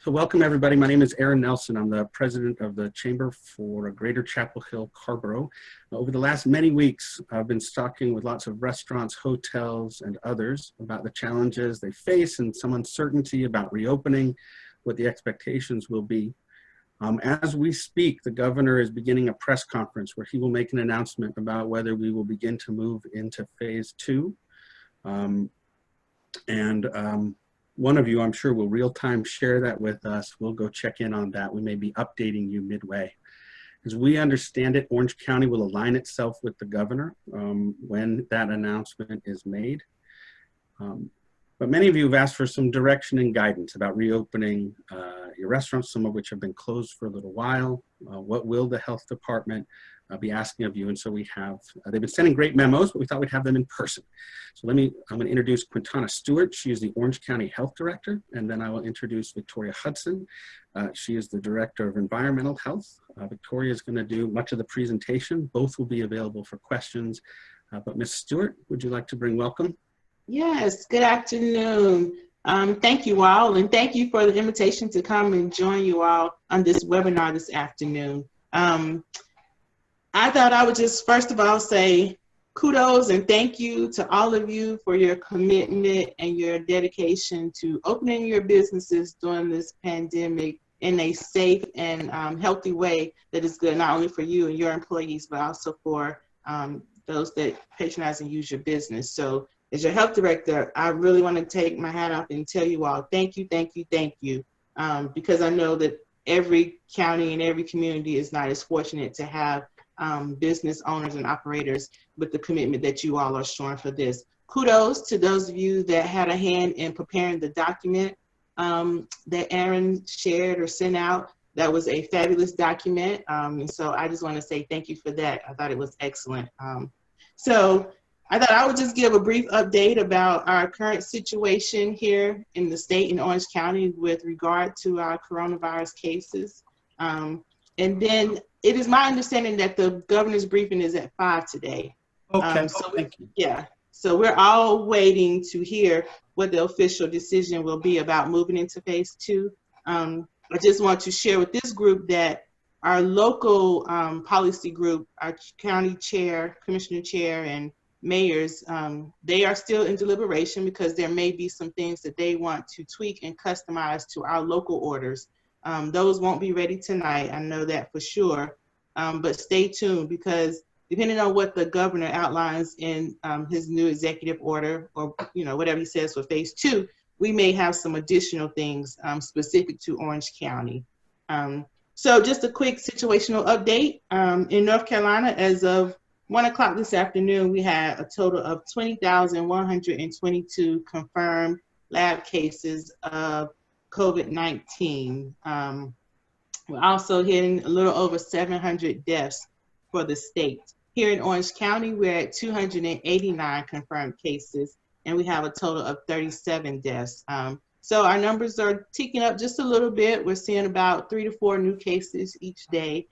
So welcome everybody. My name is Aaron Nelson. I'm the president of the Chamber for Greater Chapel Hill Scarborough. Over the last many weeks, I've been talking with lots of restaurants, hotels, and others about the challenges they face and some uncertainty about reopening, what the expectations will be. As we speak, the governor is beginning a press conference where he will make an announcement about whether we will begin to move into phase 2. One of you, I'm sure, will real-time share that with us. We'll go check in on that. We may be updating you midway. As we understand it, Orange County will align itself with the governor when that announcement is made. But many of you have asked for some direction and guidance about reopening your restaurants, some of which have been closed for a little while. What will the health department be asking of you? And so we have, they've been sending great memos, but we thought we'd have them in person. So I'm going to introduce Quintana Stewart. She is the Orange County Health Director. And then I will introduce Victoria Hudson. She is the Director of Environmental Health. Victoria is going to do much of the presentation. Both will be available for questions. But Ms. Stewart, would you like to bring welcome? Yes, good afternoon. Thank you all, and thank you for the invitation to come and join you all on this webinar this afternoon. I thought I would just first of all say kudos and thank you to all of you for your commitment and your dedication to opening your businesses during this pandemic in a safe and healthy way that is good not only for you and your employees, but also for those that patronize and use your business. So as your health director, I really want to take my hat off and tell you all thank you, thank you, thank you, because I know that every county and every community is not as fortunate to have business owners and operators with the commitment that you all are showing for this. Kudos to those of you that had a hand in preparing the document that Aaron shared or sent out. That was a fabulous document. And so I just want to say thank you for that. I thought it was excellent. So I thought I would just give a brief update about our current situation here in the state in Orange County with regard to our coronavirus cases. And then it is my understanding that the governor's briefing is at 5 today. Okay, thank you. Yeah, so we're all waiting to hear what the official decision will be about moving into phase 2. I just want to share with this group that our local policy group, our county chair, commissioner chair, and mayors, they are still in deliberation because there may be some things that they want to tweak and customize to our local orders. Those won't be ready tonight, I know that for sure, but stay tuned because depending on what the governor outlines in his new executive order or whatever he says for phase 2, we may have some additional things specific to Orange County. So just a quick situational update. In North Carolina, as of 1 o'clock this afternoon, we had a total of 20,122 confirmed lab cases of COVID-19. We're also hitting a little over 700 deaths for the state. Here in Orange County, we're at 289 confirmed cases, and we have a total of 37 deaths. So our numbers are ticking up just a little bit. We're seeing about 3 to 4 new cases each day.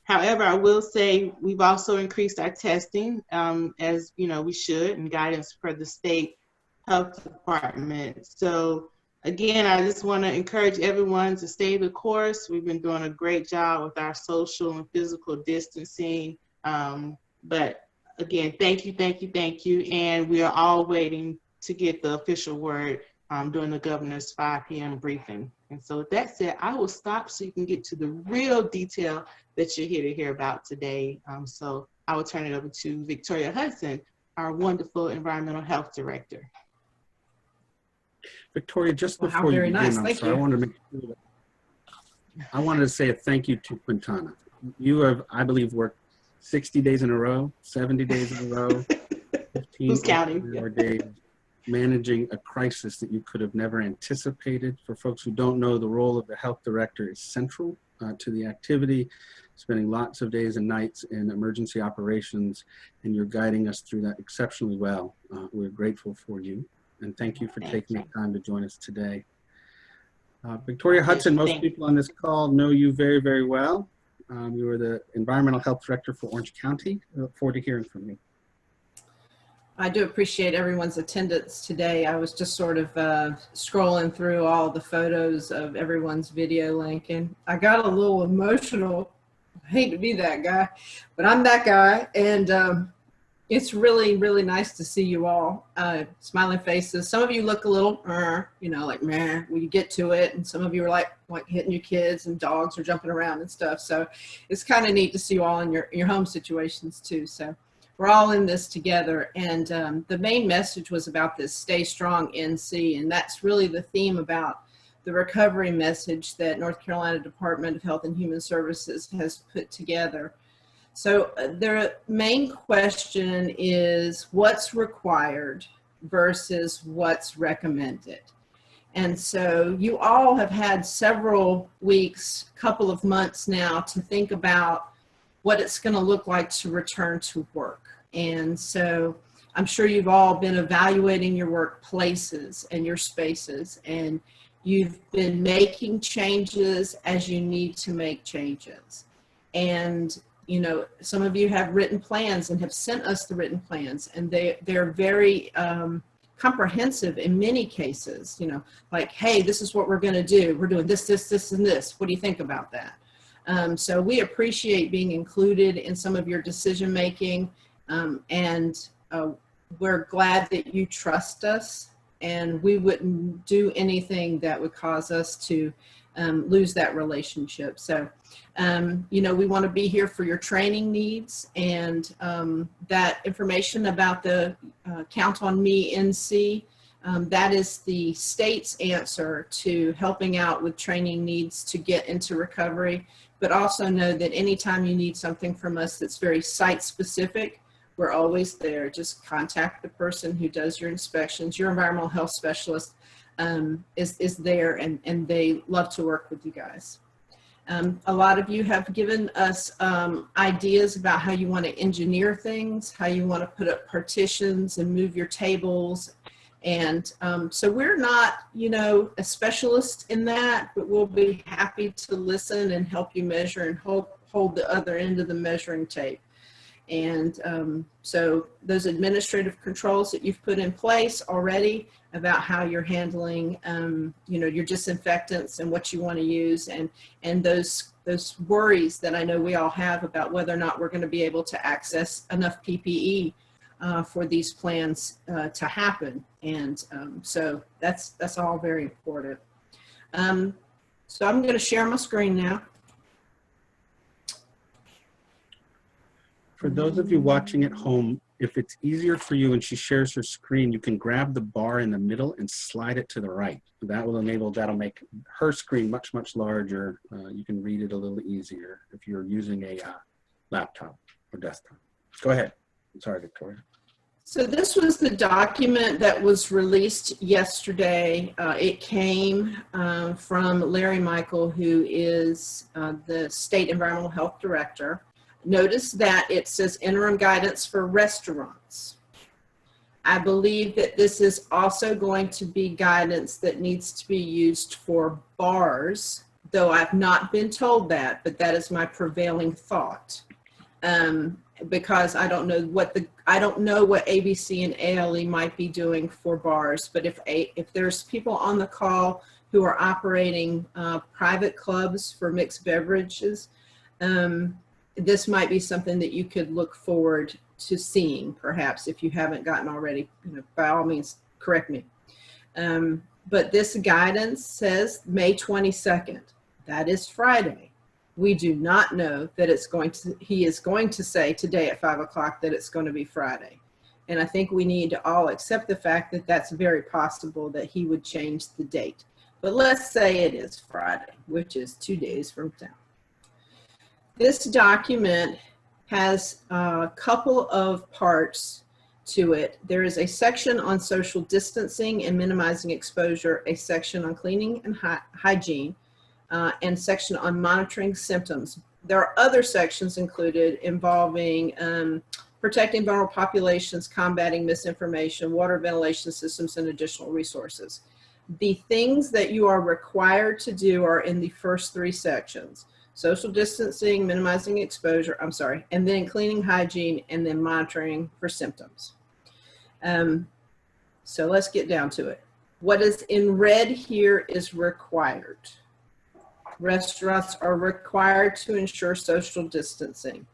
However, I will say we've also increased our testing as we should, and guidance for the state health department. So again, I just want to encourage everyone to stay the course. We've been doing a great job with our social and physical distancing. But again, thank you, thank you, thank you. And we are all waiting to get the official word during the governor's 5 p.m. briefing. And so with that said, I will stop so you can get to the real detail that you're here to hear about today. So I will turn it over to Victoria Hudson, our wonderful environmental health director. Victoria, just before you begin, I wanted to make sure that I wanted to say a thank you to Quintana. You have, I believe, worked 60 days in a row, 70 days in a row, 15 more days, managing a crisis that you could have never anticipated. For folks who don't know, the role of the health director is central to the activity, spending lots of days and nights in emergency operations, and you're guiding us through that exceptionally well. We're grateful for you, and thank you for taking the time to join us today. Victoria Hudson, most people on this call know you very, very well. You are the Environmental Health Director for Orange County. I look forward to hearing from you. I do appreciate everyone's attendance today. I was just sort of scrolling through all the photos of everyone's video link, and I got a little emotional. I hate to be that guy, but I'm that guy, and it's really, really nice to see you all. Smiling faces. Some of you look a little, you know, like, meh, when you get to it, and some of you are like hitting your kids, and dogs are jumping around and stuff. So it's kind of neat to see you all in your home situations too. So we're all in this together, and the main message was about this stay strong NC, and that's really the theme about the recovery message that North Carolina Department of Health and Human Services has put together. So the main question is what's required versus what's recommended. And so you all have had several weeks, couple of months now to think about what it's going to look like to return to work. And so I'm sure you've all been evaluating your workplaces and your spaces, and you've been making changes as you need to make changes. And, you know, some of you have written plans and have sent us the written plans, and they're very comprehensive in many cases, you know, like, hey, this is what we're going to do. We're doing this, this, this, and this. What do you think about that? So we appreciate being included in some of your decision making, and we're glad that you trust us, and we wouldn't do anything that would cause us to lose that relationship. So, you know, we want to be here for your training needs, and that information about the Count on Me NC, that is the state's answer to helping out with training needs to get into recovery. But also know that anytime you need something from us that's very site specific, we're always there. Just contact the person who does your inspections. Your environmental health specialist is there, and they love to work with you guys. A lot of you have given us ideas about how you want to engineer things, how you want to put up partitions and move your tables. And so we're not, you know, a specialist in that, but we'll be happy to listen and help you measure and hold the other end of the measuring tape. And so those administrative controls that you've put in place already about how you're handling, you know, your disinfectants and what you want to use, and those worries that I know we all have about whether or not we're going to be able to access enough PPE for these plans to happen. And so that's all very important. So I'm going to share my screen now. For those of you watching at home, if it's easier for you and she shares her screen, you can grab the bar in the middle and slide it to the right. That'll make her screen much, much larger. You can read it a little easier if you're using a laptop or desktop. Go ahead. I'm sorry, Victoria. So this was the document that was released yesterday. It came from Larry Michael, who is the State Environmental Health Director. Notice that it says interim guidance for restaurants. I believe that this is also going to be guidance that needs to be used for bars, though I've not been told that, but that is my prevailing thought. Because I don't know what ABC and ALE might be doing for bars, but if there's people on the call who are operating private clubs for mixed beverages, this might be something that you could look forward to seeing, perhaps, if you haven't gotten already. You know, by all means, correct me. But this guidance says May 22nd. That is Friday. We do not know that he is going to say today at 5 o'clock that it's going to be Friday. And I think we need to all accept the fact that that's very possible that he would change the date. But let's say it is Friday, which is 2 days from now. This document has a couple of parts to it. There is a section on social distancing and minimizing exposure, a section on cleaning and hygiene, and section on monitoring symptoms. There are other sections included involving protecting vulnerable populations, combating misinformation, water ventilation systems, and additional resources. The things that you are required to do are in the first three sections: social distancing, minimizing exposure, and then cleaning, hygiene, and then monitoring for symptoms. So let's get down to it. What is in red here is required. Restaurants are required to ensure social distancing.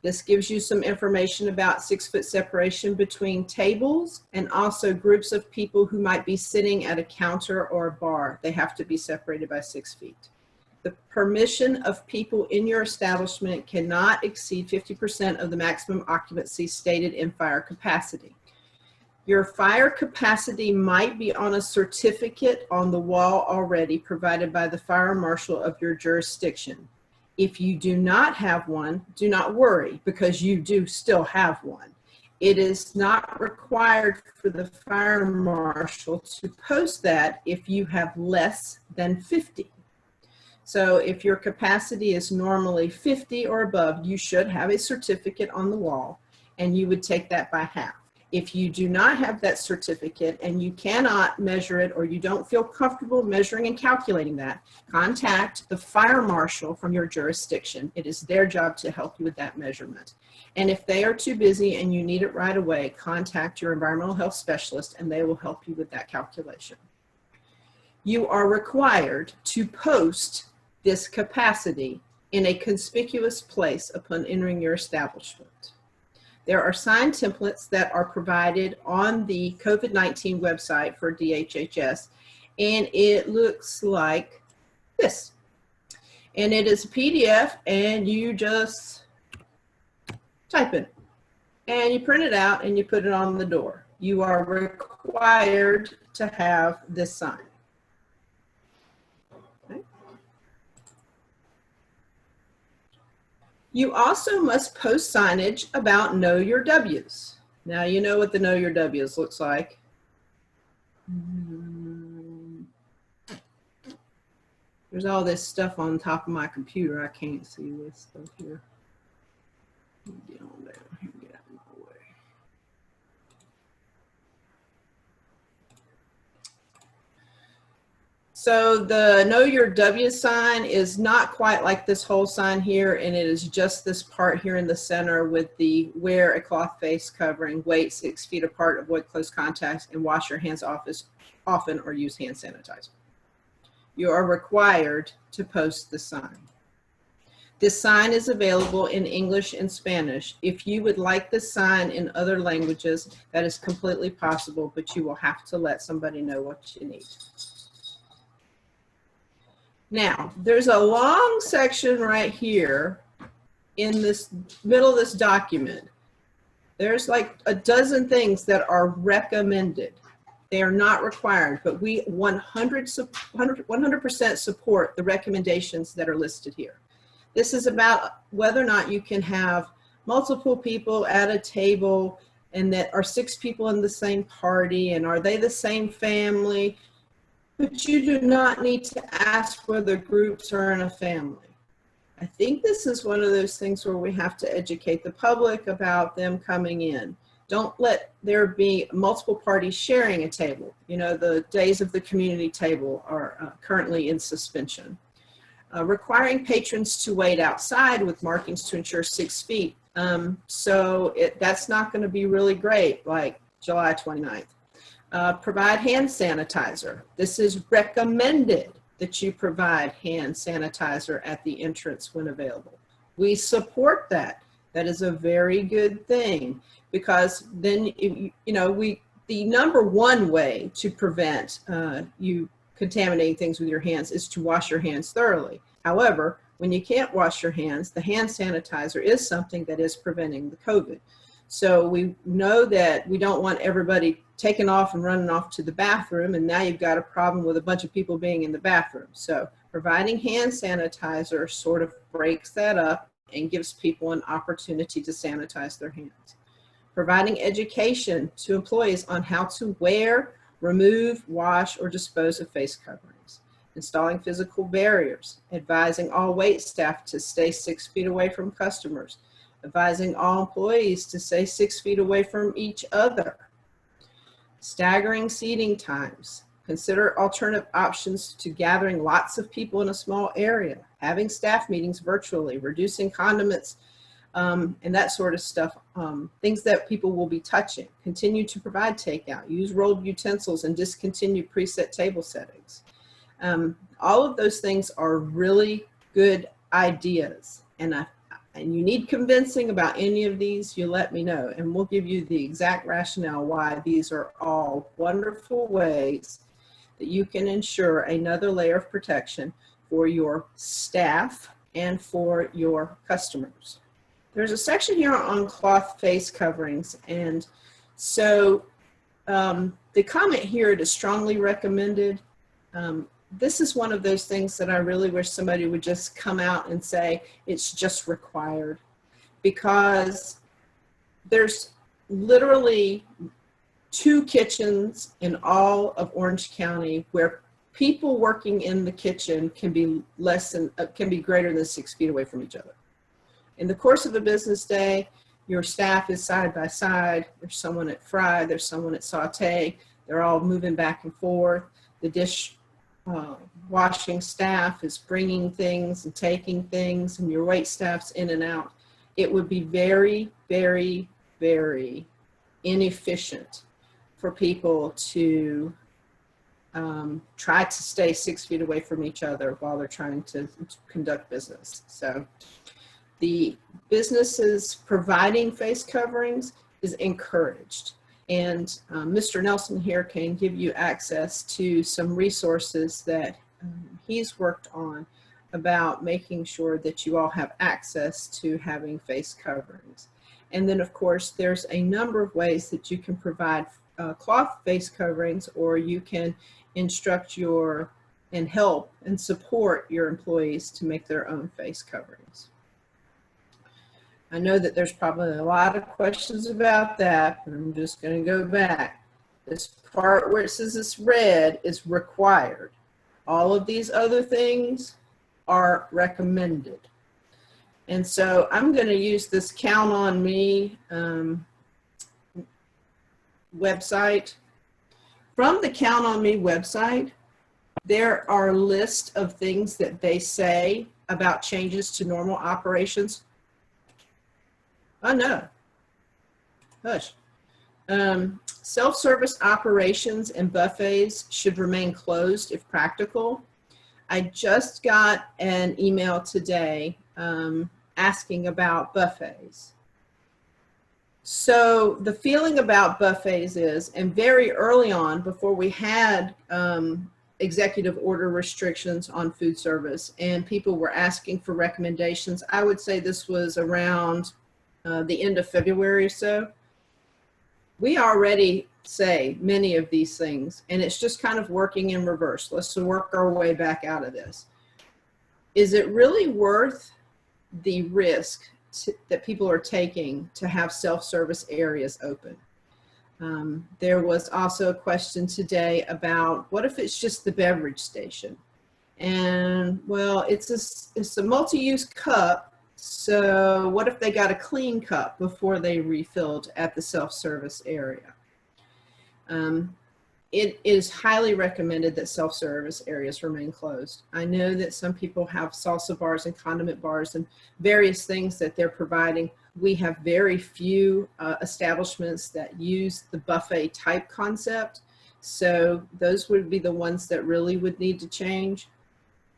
This gives you some information about 6-foot separation between tables and also groups of people who might be sitting at a counter or a bar. They have to be separated by 6 feet. The permission of people in your establishment cannot exceed 50% of the maximum occupancy stated in fire capacity. Your fire capacity might be on a certificate on the wall already provided by the fire marshal of your jurisdiction. If you do not have one, do not worry, because you do still have one. It is not required for the fire marshal to post that if you have less than 50. So if your capacity is normally 50 or above, you should have a certificate on the wall, and you would take that by half. If you do not have that certificate and you cannot measure it, or you don't feel comfortable measuring and calculating that, contact the fire marshal from your jurisdiction. It is their job to help you with that measurement. And if they are too busy and you need it right away, contact your environmental health specialist and they will help you with that calculation. You are required to post this capacity in a conspicuous place upon entering your establishment. There are sign templates that are provided on the COVID-19 website for DHHS, and it looks like this. And it is a PDF, and you just type it, and you print it out, and you put it on the door. You are required to have this sign. You also must post signage about Know Your W's. Now you know what the Know Your W's looks like. There's all this stuff on top of my computer. I can't see this stuff here. Get on there. Get out of my way. So the Know Your W sign is not quite like this whole sign here, and it is just this part here in the center with the wear a cloth face covering, wait 6 feet apart, avoid close contacts, and wash your hands often or use hand sanitizer. You are required to post the sign. This sign is available in English and Spanish. If you would like the sign in other languages, that is completely possible, but you will have to let somebody know what you need. Now, there's a long section right here in this middle of this document. There's like a dozen things that are recommended. They are not required, but we 100% support the recommendations that are listed here. This is about whether or not you can have multiple people at a table and that are 6 people in the same party, and are they the same family? But you do not need to ask whether groups are in a family. I think this is one of those things where we have to educate the public about them coming in. Don't let there be multiple parties sharing a table. You know, the days of the community table are currently in suspension. Requiring patrons to wait outside with markings to ensure 6 feet. That's not going to be really great, like July 29th. Provide hand sanitizer. This is recommended that you provide hand sanitizer at the entrance when available. We support that. That is a very good thing, because then, the number one way to prevent you contaminating things with your hands is to wash your hands thoroughly. However, when you can't wash your hands, the hand sanitizer is something that is preventing the COVID. So we know that we don't want everybody taking off and running off to the bathroom, and now you've got a problem with a bunch of people being in the bathroom. So providing hand sanitizer sort of breaks that up and gives people an opportunity to sanitize their hands. Providing education to employees on how to wear, remove, wash, or dispose of face coverings. Installing physical barriers. Advising all wait staff to stay 6 feet away from customers. Advising all employees to stay 6 feet away from each other. Staggering seating times. Consider alternative options to gathering lots of people in a small area. Having staff meetings virtually. Reducing Condiments and that sort of stuff. Things that people will be touching. Continue to provide takeout. Use rolled utensils and discontinue preset table settings. All of those things are really good ideas, and you need convincing about any of these, you let me know, and we'll give you the exact rationale why these are all wonderful ways that you can ensure another layer of protection for your staff and for your customers. There's a section here on cloth face coverings, and so the comment here, it is strongly recommended. This is one of those things that I really wish somebody would just come out and say it's just required, because there's literally 2 kitchens in all of Orange County where people working in the kitchen can be greater than 6 feet away from each other. In the course of a business day, your staff is side by side. There's someone at fry, there's someone at saute. They're all moving back and forth. The dish washing staff is bringing things and taking things, and your wait staff's in and out. It would be very, very, very inefficient for people to try to stay 6 feet away from each other while they're trying to conduct business. So the businesses providing face coverings is encouraged. And Mr. Nelson here can give you access to some resources that he's worked on about making sure that you all have access to having face coverings. And then, of course, there's a number of ways that you can provide cloth face coverings, or you can instruct and help and support your employees to make their own face coverings. I know that there's probably a lot of questions about that, but I'm just going to go back. This part where it says it's red is required. All of these other things are recommended. And so I'm going to use this Count on Me website. From the Count on Me website, there are a list of things that they say about changes to normal operations. Oh, no. Hush. Self-service operations and buffets should remain closed if practical. I just got an email today asking about buffets. So the feeling about buffets is, and very early on, before we had executive order restrictions on food service and people were asking for recommendations, I would say this was around the end of February or so. We already say many of these things, and it's just kind of working in reverse. Let's work our way back out of this. Is it really worth the risk that people are taking to have self-service areas open? There was also a question today about what if it's just the beverage station? And well, it's a multi-use cup. So what if they got a clean cup before they refilled at the self-service area? It is highly recommended that self-service areas remain closed. I know that some people have salsa bars and condiment bars and various things that they're providing. We have very few establishments that use the buffet type concept. So those would be the ones that really would need to change.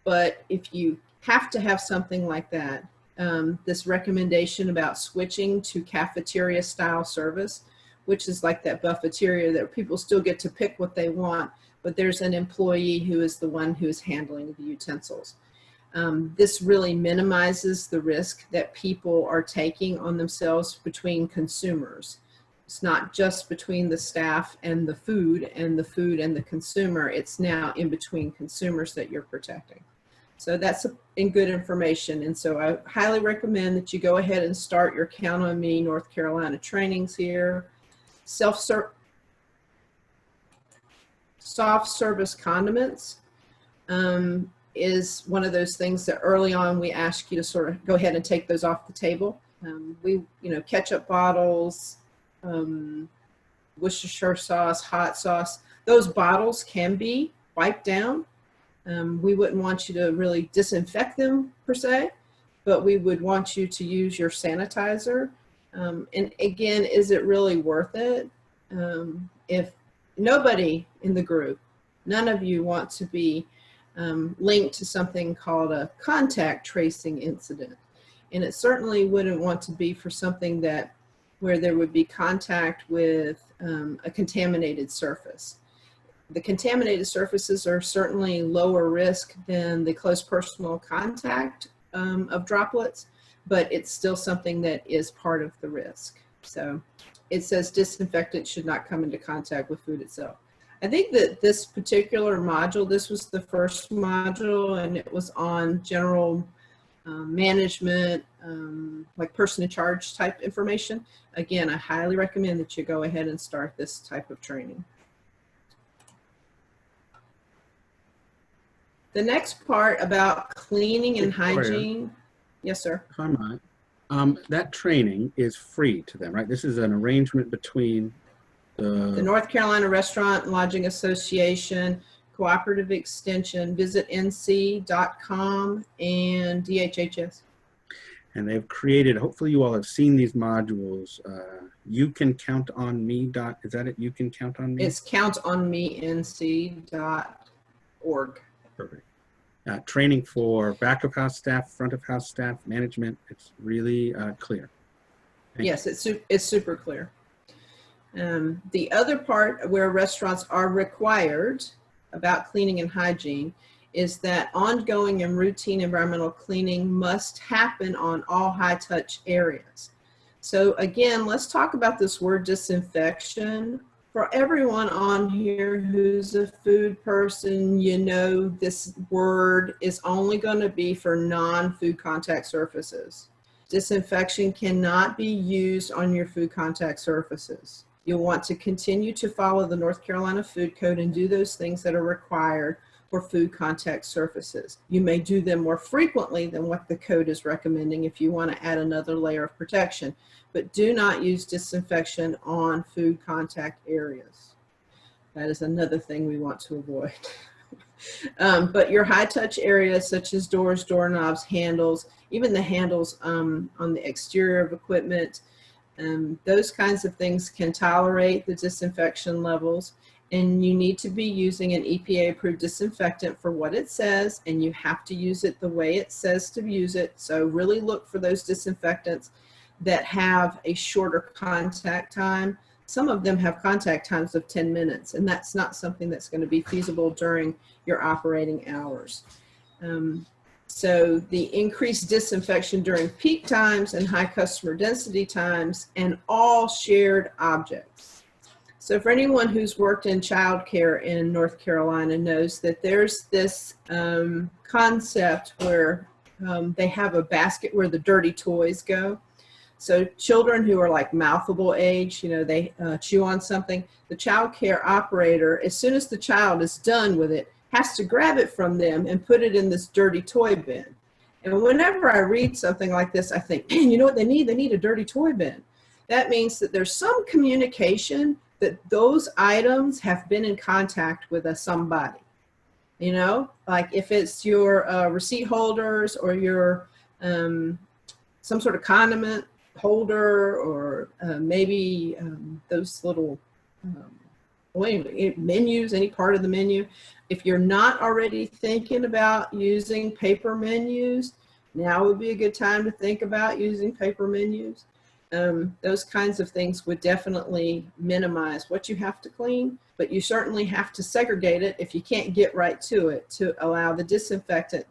But if you have to have something like that, this recommendation about switching to cafeteria style service, which is like that buffeteria that people still get to pick what they want, but there's an employee who is the one who is handling the utensils. This really minimizes the risk that people are taking on themselves between consumers. It's not just between the staff and the food and the consumer. It's now in between consumers that you're protecting. So that's in good information. And so I highly recommend that you go ahead and start your Count on Me North Carolina trainings here. Soft service condiments is one of those things that early on we ask you to sort of go ahead and take those off the table. Ketchup bottles, Worcestershire sauce, hot sauce, those bottles can be wiped down. We wouldn't want you to really disinfect them per se, but we would want you to use your sanitizer. And again, is it really worth it? If nobody in the group, none of you want to be linked to something called a contact tracing incident. And it certainly wouldn't want to be for something that where there would be contact with a contaminated surface. The contaminated surfaces are certainly lower risk than the close personal contact of droplets, but it's still something that is part of the risk. So it says disinfectant should not come into contact with food itself. I think that this particular module, this was the first module, and it was on general management, like person in charge type information. Again, I highly recommend that you go ahead and start this type of training. The next part about cleaning and hygiene. Yes, sir. If I might, that training is free to them, right? This is an arrangement between the North Carolina Restaurant and Lodging Association, Cooperative Extension, visit nc.com, and DHHS. And they've created, hopefully you all have seen these modules. You can count on me. Is that it? You can count on me? It's countonmenc.org. Perfect. Training for back of house staff, front of house staff, management. It's really clear. Yes, it's super clear. The other part where restaurants are required about cleaning and hygiene is that ongoing and routine environmental cleaning must happen on all high-touch areas. So again, let's talk about this word disinfection. For everyone on here who's a food person, you know this word is only going to be for non-food contact surfaces. Disinfection cannot be used on your food contact surfaces. You'll want to continue to follow the North Carolina Food Code and do those things that are required for food contact surfaces. You may do them more frequently than what the code is recommending if you want to add another layer of protection, but do not use disinfection on food contact areas. That is another thing we want to avoid. But your high touch areas such as doors, doorknobs, handles, even the handles on the exterior of equipment, those kinds of things can tolerate the disinfection levels, and you need to be using an EPA approved disinfectant for what it says, and you have to use it the way it says to use it. So really look for those disinfectants that have a shorter contact time. Some of them have contact times of 10 minutes, and that's not something that's going to be feasible during your operating hours. So the increased disinfection during peak times and high customer density times, and all shared objects. So for anyone who's worked in childcare in North Carolina knows that there's this concept where they have a basket where the dirty toys go. So children who are like mouthable age, you know, they chew on something, the child care operator, as soon as the child is done with it, has to grab it from them and put it in this dirty toy bin. And whenever I read something like this, I think, man, you know what they need? They need a dirty toy bin. That means that there's some communication that those items have been in contact with somebody. You know, like if it's your receipt holders or your some sort of condiment holder, or maybe those little menus, any part of the menu. If you're not already thinking about using paper menus, now would be a good time to think about using paper menus. Those kinds of things would definitely minimize what you have to clean, but you certainly have to segregate it if you can't get right to it, to allow the disinfectant,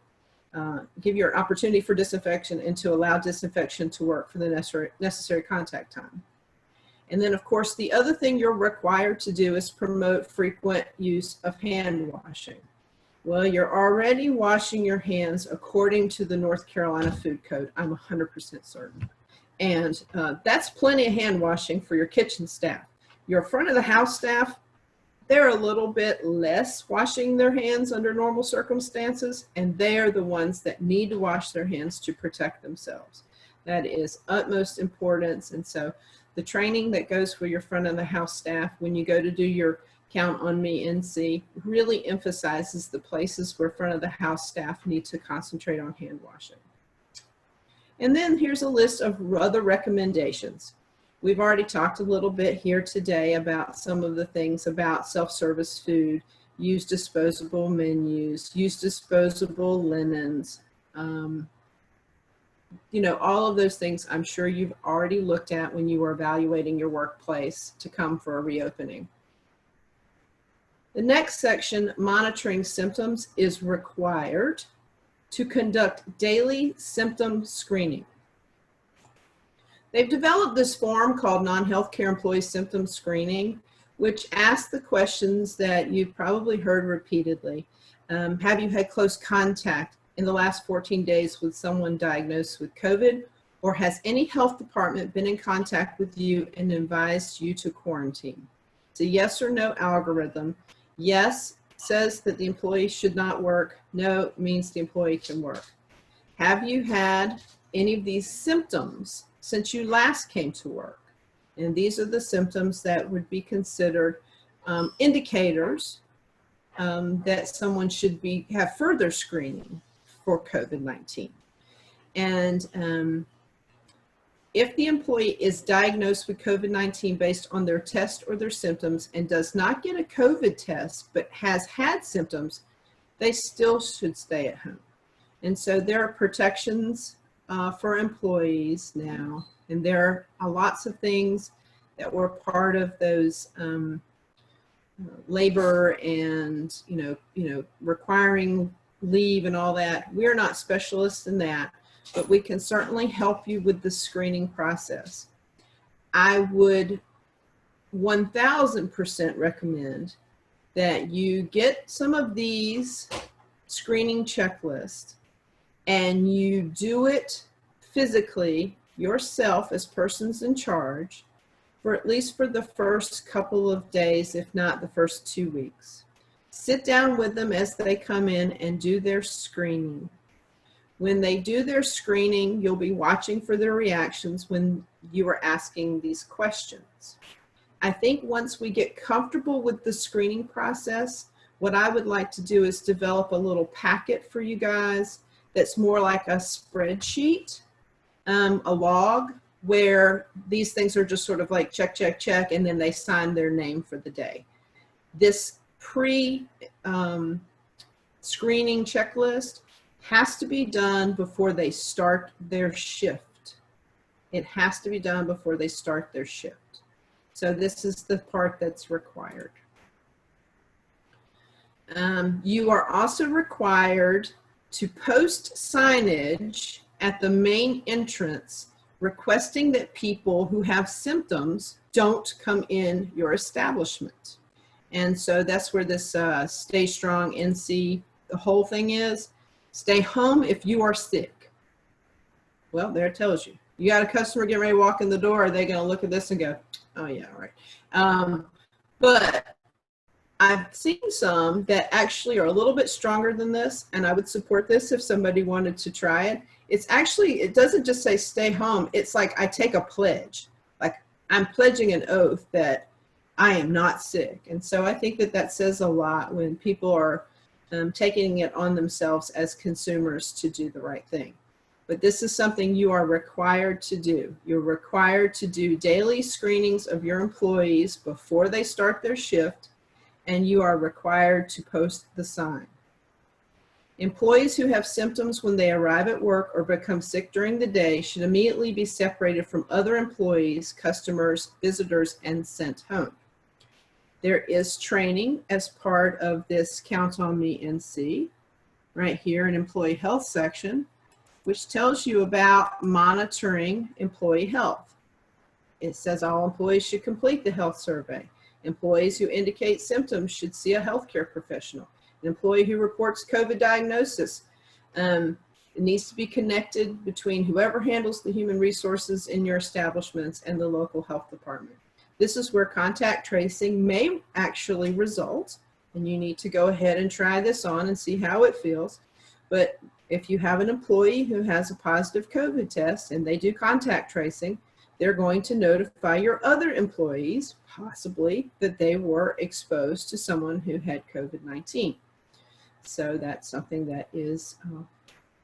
give you an opportunity for disinfection and to allow disinfection to work for the necessary contact time. And then, of course, the other thing you're required to do is promote frequent use of hand washing. Well, you're already washing your hands according to the North Carolina Food Code. I'm 100% certain. And that's plenty of hand washing for your kitchen staff. Your front of the house staff, they're a little bit less washing their hands under normal circumstances, and they're the ones that need to wash their hands to protect themselves. That is utmost importance. And so the training that goes for your front of the house staff when you go to do your Count on Me NC really emphasizes the places where front of the house staff need to concentrate on hand washing. And then here's a list of other recommendations. We've already talked a little bit here today about some of the things about self-service food, use disposable menus, use disposable linens, you know, all of those things I'm sure you've already looked at when you were evaluating your workplace to come for a reopening. The next section, monitoring symptoms, is required to conduct daily symptom screening. They've developed this form called non-healthcare employee symptom screening, which asks the questions that you've probably heard repeatedly. Have you had close contact in the last 14 days with someone diagnosed with COVID? Or has any health department been in contact with you and advised you to quarantine? It's a yes or no algorithm. Yes says that the employee should not work. No means the employee can work. Have you had any of these symptoms since you last came to work? And these are the symptoms that would be considered indicators that someone should have further screening for COVID-19. And if the employee is diagnosed with COVID-19 based on their test or their symptoms and does not get a COVID test but has had symptoms, they still should stay at home. And so there are protections for employees now, and there are lots of things that were part of those labor and requiring leave and all that. We're not specialists in that, but we can certainly help you with the screening process. I would 1000% recommend that you get some of these screening checklists and you do it physically yourself as persons in charge for at least for the first couple of days, if not the first 2 weeks. Sit down with them as they come in and do their screening. When they do their screening, you'll be watching for their reactions when you are asking these questions. I think once we get comfortable with the screening process, what I would like to do is develop a little packet for you guys that's more like a spreadsheet, a log, where these things are just sort of like check, check, check, and then they sign their name for the day. This pre-screening checklist has to be done before they start their shift. It has to be done before they start their shift. So this is the part that's required. You are also required to post signage at the main entrance requesting that people who have symptoms don't come in your establishment. And so that's where this Stay Strong NC, the whole thing is. Stay home if you are sick. Well, there it tells you. You got a customer getting ready to walk in the door, are they going to look at this and go, oh yeah, all right. But I've seen some that actually are a little bit stronger than this, and I would support this if somebody wanted to try it. It's actually, it doesn't just say stay home. It's like I take a pledge. Like I'm pledging an oath that I am not sick. And so I think that that says a lot when people are taking it on themselves as consumers to do the right thing. But this is something you are required to do. You're required to do daily screenings of your employees before they start their shift, and you are required to post the sign. Employees who have symptoms when they arrive at work or become sick during the day should immediately be separated from other employees, customers, visitors, and sent home. There is training as part of this Count on Me NC, right here in Employee Health section, which tells you about monitoring employee health. It says all employees should complete the health survey. Employees who indicate symptoms should see a healthcare professional. An employee who reports COVID diagnosis, it needs to be connected between whoever handles the human resources in your establishments and the local health department. This is where contact tracing may actually result, and you need to go ahead and try this on and see how it feels. But if you have an employee who has a positive COVID test and they do contact tracing, they're going to notify your other employees, possibly, that they were exposed to someone who had COVID-19. So that's something that is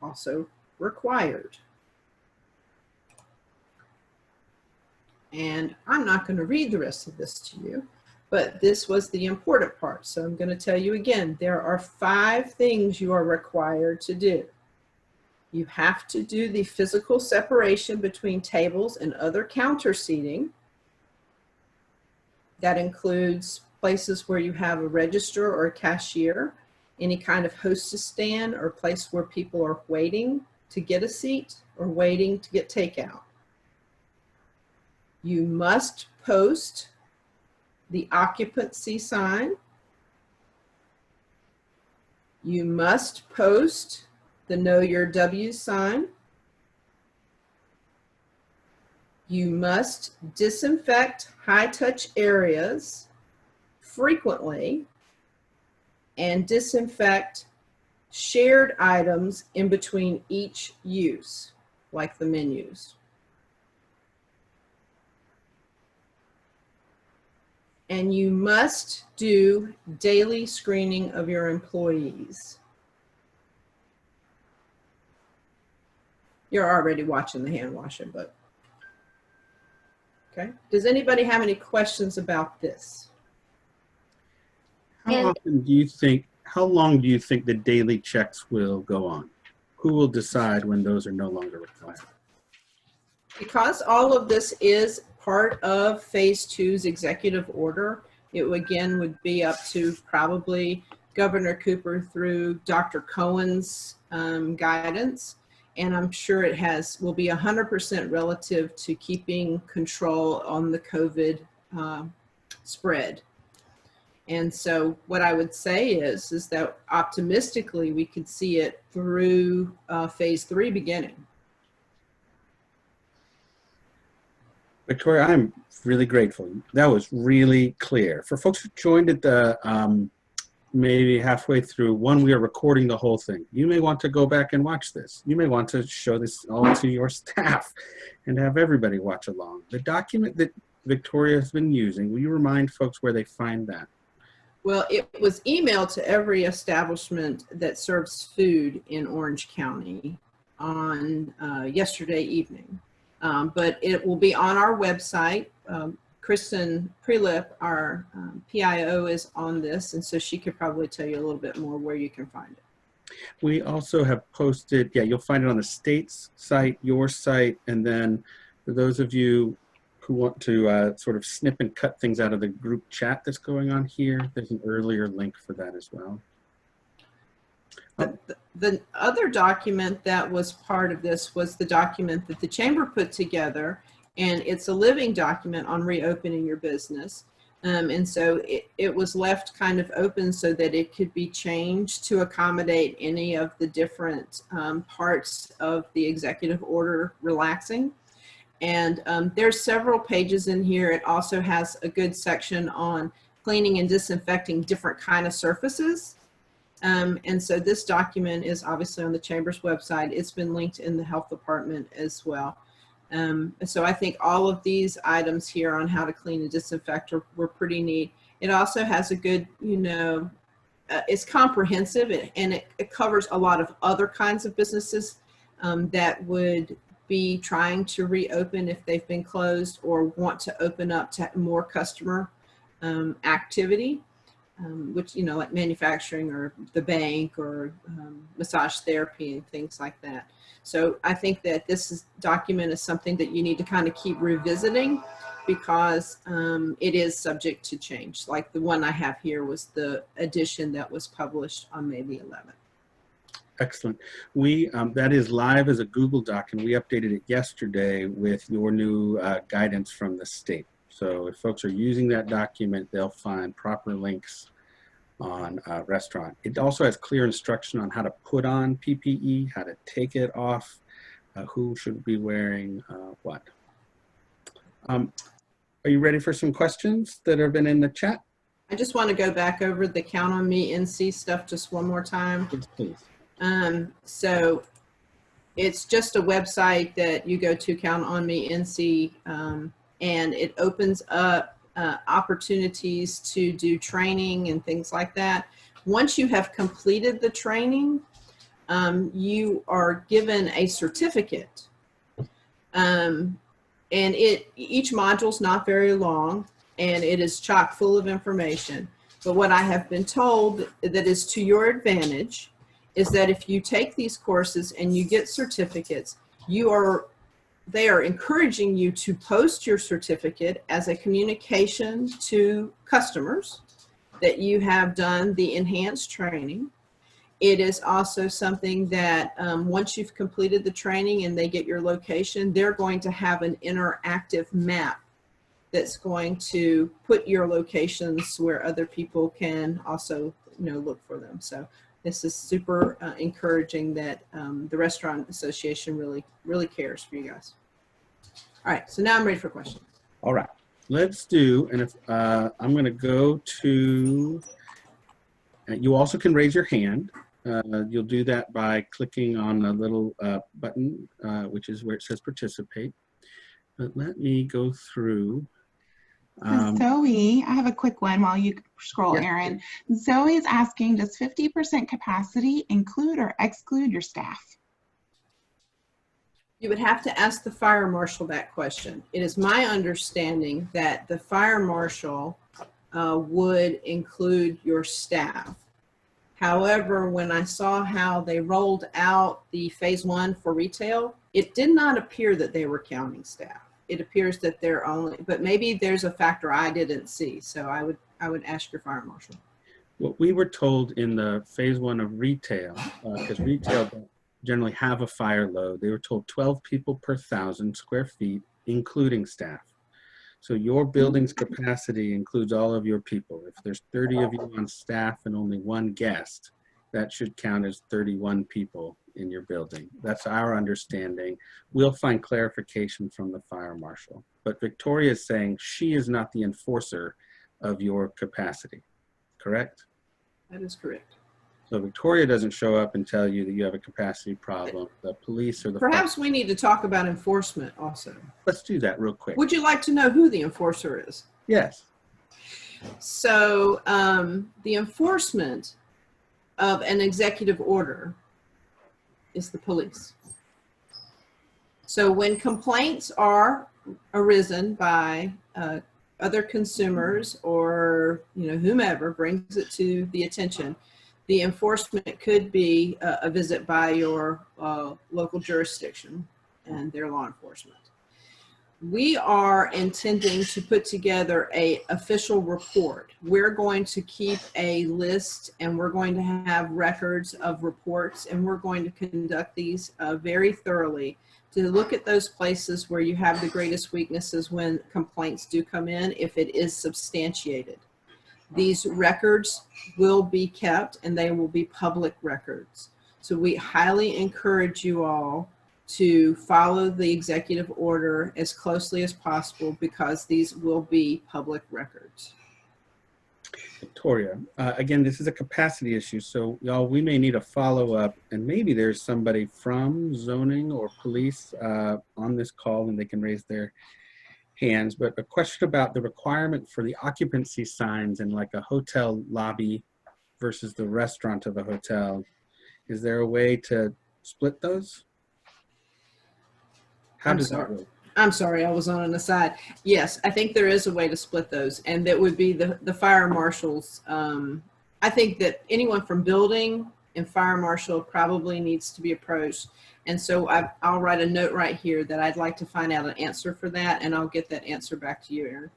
also required. And I'm not going to read the rest of this to you, but this was the important part. So I'm going to tell you again, there are 5 things you are required to do. You have to do the physical separation between tables and other counter seating. That includes places where you have a register or a cashier, any kind of hostess stand or place where people are waiting to get a seat or waiting to get takeout. You must post the occupancy sign. You must post the Know Your W sign. You must disinfect high-touch areas frequently and disinfect shared items in between each use, like the menus. And you must do daily screening of your employees. You're already watching the hand washing, but okay. Does anybody have any questions about this? How often do you think, how long do you think the daily checks will go on? Who will decide when those are no longer required? Because all of this is part of phase 2's executive order, it again would be up to probably Governor Cooper through Dr. Cohen's guidance. And I'm sure it will be 100% relative to keeping control on the COVID spread. And so what I would say is that optimistically we could see it through phase 3 beginning. Victoria, I'm really grateful. That was really clear. For folks who joined at the maybe halfway through, we are recording the whole thing. You may want to go back and watch this. You may want to show this all to your staff and have everybody watch along. The document that Victoria has been using, will you remind folks where they find that? Well, it was emailed to every establishment that serves food in Orange County on yesterday evening. But it will be on our website. Kristen Prelip, our PIO, is on this, and so she could probably tell you a little bit more where you can find it. We also have posted, you'll find it on the state's site, your site, and then for those of you who want to sort of snip and cut things out of the group chat that's going on here, there's an earlier link for that as well. The other document that was part of this was the document that the chamber put together, and it's a living document on reopening your business. And so it was left kind of open so that it could be changed to accommodate any of the different parts of the executive order relaxing. And there's several pages in here. It also has a good section on cleaning and disinfecting different kind of surfaces. And so this document is obviously on the Chamber's website. It's been linked in the health department as well. So I think all of these items here on how to clean and disinfect were pretty neat. It also has a good, it's comprehensive and it covers a lot of other kinds of businesses that would be trying to reopen if they've been closed or want to open up to more customer activity. Which, like manufacturing or the bank or massage therapy and things like that. So I think that this document is something that you need to kind of keep revisiting because it is subject to change. Like the one I have here was the edition that was published on May the 11th. Excellent. That is live as a Google Doc, and we updated it yesterday with your new guidance from the state. So if folks are using that document, they'll find proper links on restaurant. It also has clear instruction on how to put on PPE, how to take it off, who should be wearing what. Are you ready for some questions that have been in the chat? I just want to go back over the Count on Me NC stuff just one more time. Yes, please. So it's just a website that you go to, Count on Me NC, and it opens up opportunities to do training and things like that. Once you have completed the training, you are given a certificate. and each module's not very long, and it is chock full of information. But what I have been told that is to your advantage is that if you take these courses and you get certificates, they are encouraging you to post your certificate as a communication to customers that you have done the enhanced training. It is also something that once you've completed the training and they get your location, they're going to have an interactive map that's going to put your locations where other people can also, look for them. So this is super encouraging that the Restaurant Association really cares for you guys. All right, so now I'm ready for questions. All right, let's do, and if I'm going to go to, you also can raise your hand. You'll do that by clicking on a little button, which is where it says participate. But let me go through. Zoe, I have a quick one while you scroll, Yes, Aaron. Zoe is asking, does 50% capacity include or exclude your staff? You would have to ask the fire marshal that question. It is my understanding that the fire marshal would include your staff. However, when I saw how they rolled out the phase 1 for retail, it did not appear that they were counting staff. It appears that they're only, but maybe there's a factor I didn't see. So I would ask your fire marshal. What we were told in the phase 1 of retail, because retail don't generally have a fire load, they were told 12 people per 1,000 square feet, including staff. So your building's capacity includes all of your people. If there's 30 of you on staff and only one guest, that should count as 31 people in your building. That's our understanding. We'll find clarification from the fire marshal. But Victoria is saying she is not the enforcer of your capacity, correct? That is correct. So Victoria doesn't show up and tell you that you have a capacity problem. The police or the Perhaps we need to talk about enforcement also. Let's do that real quick. Would you like to know who the enforcer is? Yes. So the enforcement of an executive order is the police. So when complaints are arisen by other consumers or whomever brings it to the attention, the enforcement could be a visit by your local jurisdiction and their law enforcement. We are intending to put together an official report. We're going to keep a list and we're going to have records of reports, and we're going to conduct these very thoroughly to look at those places where you have the greatest weaknesses when complaints do come in, if it is substantiated. These records will be kept and they will be public records. So we highly encourage you all to follow the executive order as closely as possible because these will be public records. Victoria, again, this is a capacity issue, so y'all, we may need a follow-up, and maybe there's somebody from zoning or police on this call and they can raise their hands. But a question about the requirement for the occupancy signs in like a hotel lobby versus the restaurant of a hotel. Is there a way to split those? How does that work? I'm sorry, I was on an aside. Yes, I think there is a way to split those, and that would be the fire marshals. I think that anyone from building and fire marshal probably needs to be approached. And so I'll write a note right here that I'd like to find out an answer for that, and I'll get that answer back to you, Aaron.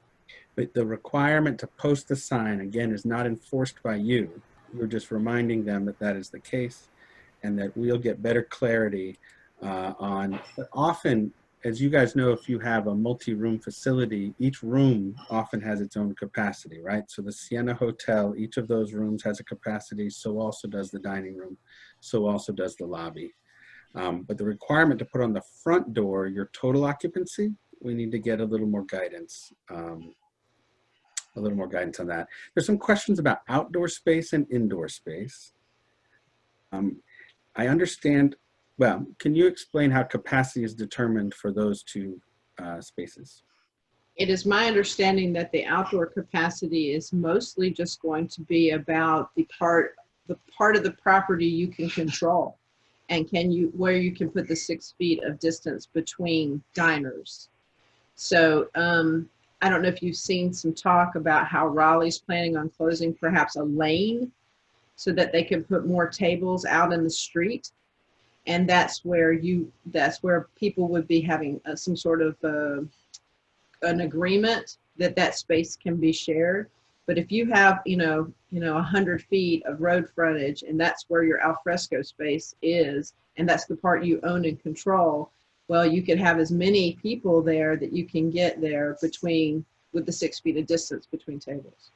But the requirement to post the sign, again, is not enforced by you. You're just reminding them that that is the case and that we'll get better clarity on. But often, as you guys know, if you have a multi-room facility, each room often has its own capacity, right? So the Sienna Hotel, each of those rooms has a capacity, so also does the dining room, so also does the lobby. But the requirement to put on the front door your total occupancy, we need to get a little more guidance. A little more guidance on that. There's some questions about outdoor space and indoor space. I understand, well, can you explain how capacity is determined for those two spaces? It is my understanding that the outdoor capacity is mostly just going to be about the part of the property you can control, and where you can put the 6 feet of distance between diners. So I don't know if you've seen some talk about how Raleigh's planning on closing perhaps a lane so that they can put more tables out in the street. And that's where people would be having some sort of an agreement that that space can be shared. But if you have, 100 feet of road frontage and that's where your alfresco space is, and that's the part you own and control, well, you could have as many people there that you can get there with the 6 feet of distance between tables.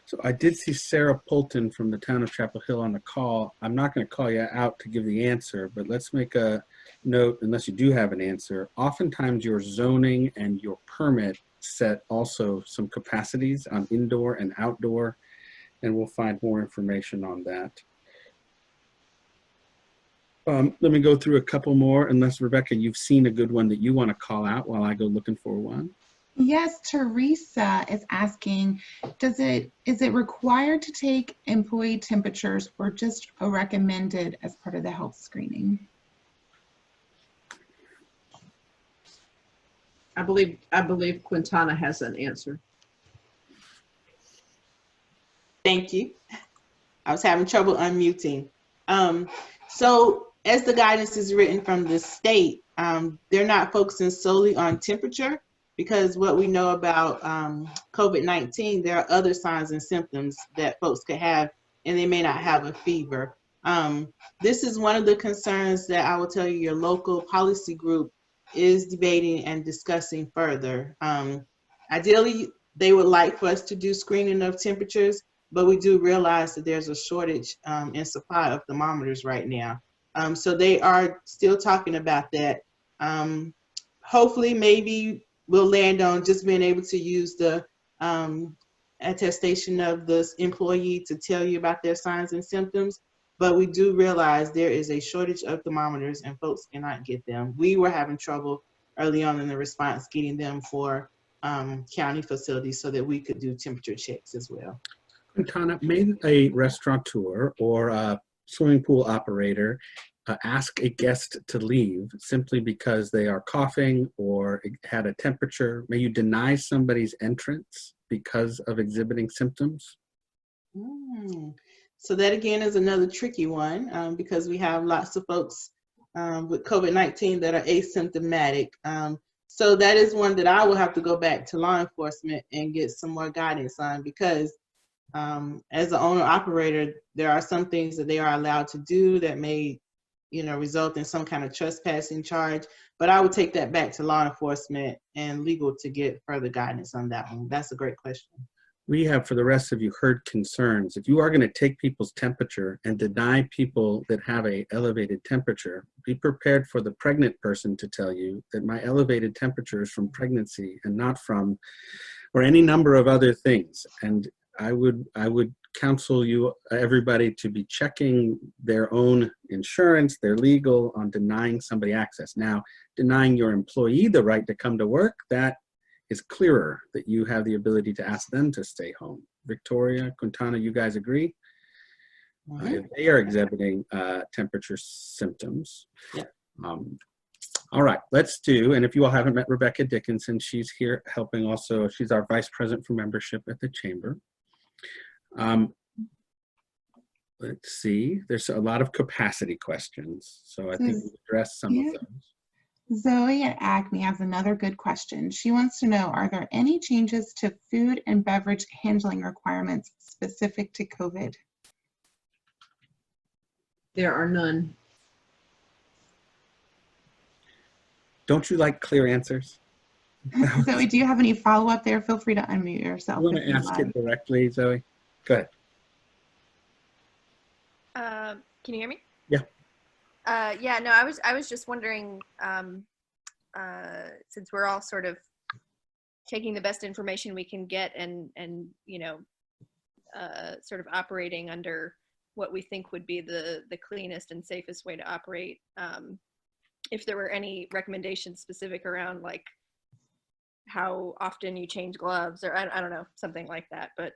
So I did see Sarah Polton from the town of Chapel Hill on the call. I'm not going to call you out to give the answer, but let's make a note, unless you do have an answer. Oftentimes your zoning and your permit set also some capacities on indoor and outdoor, and we'll find more information on that. Let me go through a couple more, unless Rebecca, you've seen a good one that you want to call out while I go looking for one. Yes, Teresa is asking, is it required to take employee temperatures or just a recommended as part of the health screening? I believe Quintana has an answer. Thank you. I was having trouble unmuting. So as the guidance is written from the state, they're not focusing solely on temperature, because what we know about COVID-19, there are other signs and symptoms that folks could have, and they may not have a fever. This is one of the concerns that I will tell you your local policy group is debating and discussing further. Ideally, they would like for us to do screening of temperatures, but we do realize that there's a shortage in supply of thermometers right now. So they are still talking about that. Hopefully, maybe we'll land on just being able to use the attestation of the employee to tell you about their signs and symptoms. But we do realize there is a shortage of thermometers and folks cannot get them. We were having trouble early on in the response getting them for county facilities so that we could do temperature checks as well. Quintana, may a restaurateur or a swimming pool operator ask a guest to leave simply because they are coughing or had a temperature? May you deny somebody's entrance because of exhibiting symptoms? So that again is another tricky one because we have lots of folks with COVID-19 that are asymptomatic. So that is one that I will have to go back to law enforcement and get some more guidance on, because as an owner operator, there are some things that they are allowed to do that may result in some kind of trespassing charge, but I would take that back to law enforcement and legal to get further guidance on that one. That's a great question. We have, for the rest of you, heard concerns. If you are going to take people's temperature and deny people that have a elevated temperature, be prepared for the pregnant person to tell you that my elevated temperature is from pregnancy and not from, or any number of other things. And I would counsel you, everybody, to be checking their own insurance, their legal, on denying somebody access. Now, denying your employee the right to come to work, that is clearer, that you have the ability to ask them to stay home. Victoria, Quintana, you guys agree? If they are exhibiting temperature symptoms. Yeah. All right, let's do, and if you all haven't met Rebecca Dickinson, she's here helping also. She's our Vice President for Membership at the Chamber. Let's see, there's a lot of capacity questions, so I think we'll address some of those. Zoe at Acme has another good question. She wants to know, are there any changes to food and beverage handling requirements specific to COVID? There are none. Don't you like clear answers? Zoe, do you have any follow-up there? Feel free to unmute yourself. You want to ask it directly, Zoe? Go ahead. Can you hear me? Yeah. Yeah, no, I was just wondering, since we're all sort of taking the best information we can get and sort of operating under what we think would be the cleanest and safest way to operate, if there were any recommendations specific around like how often you change gloves, or I don't know, something like that, but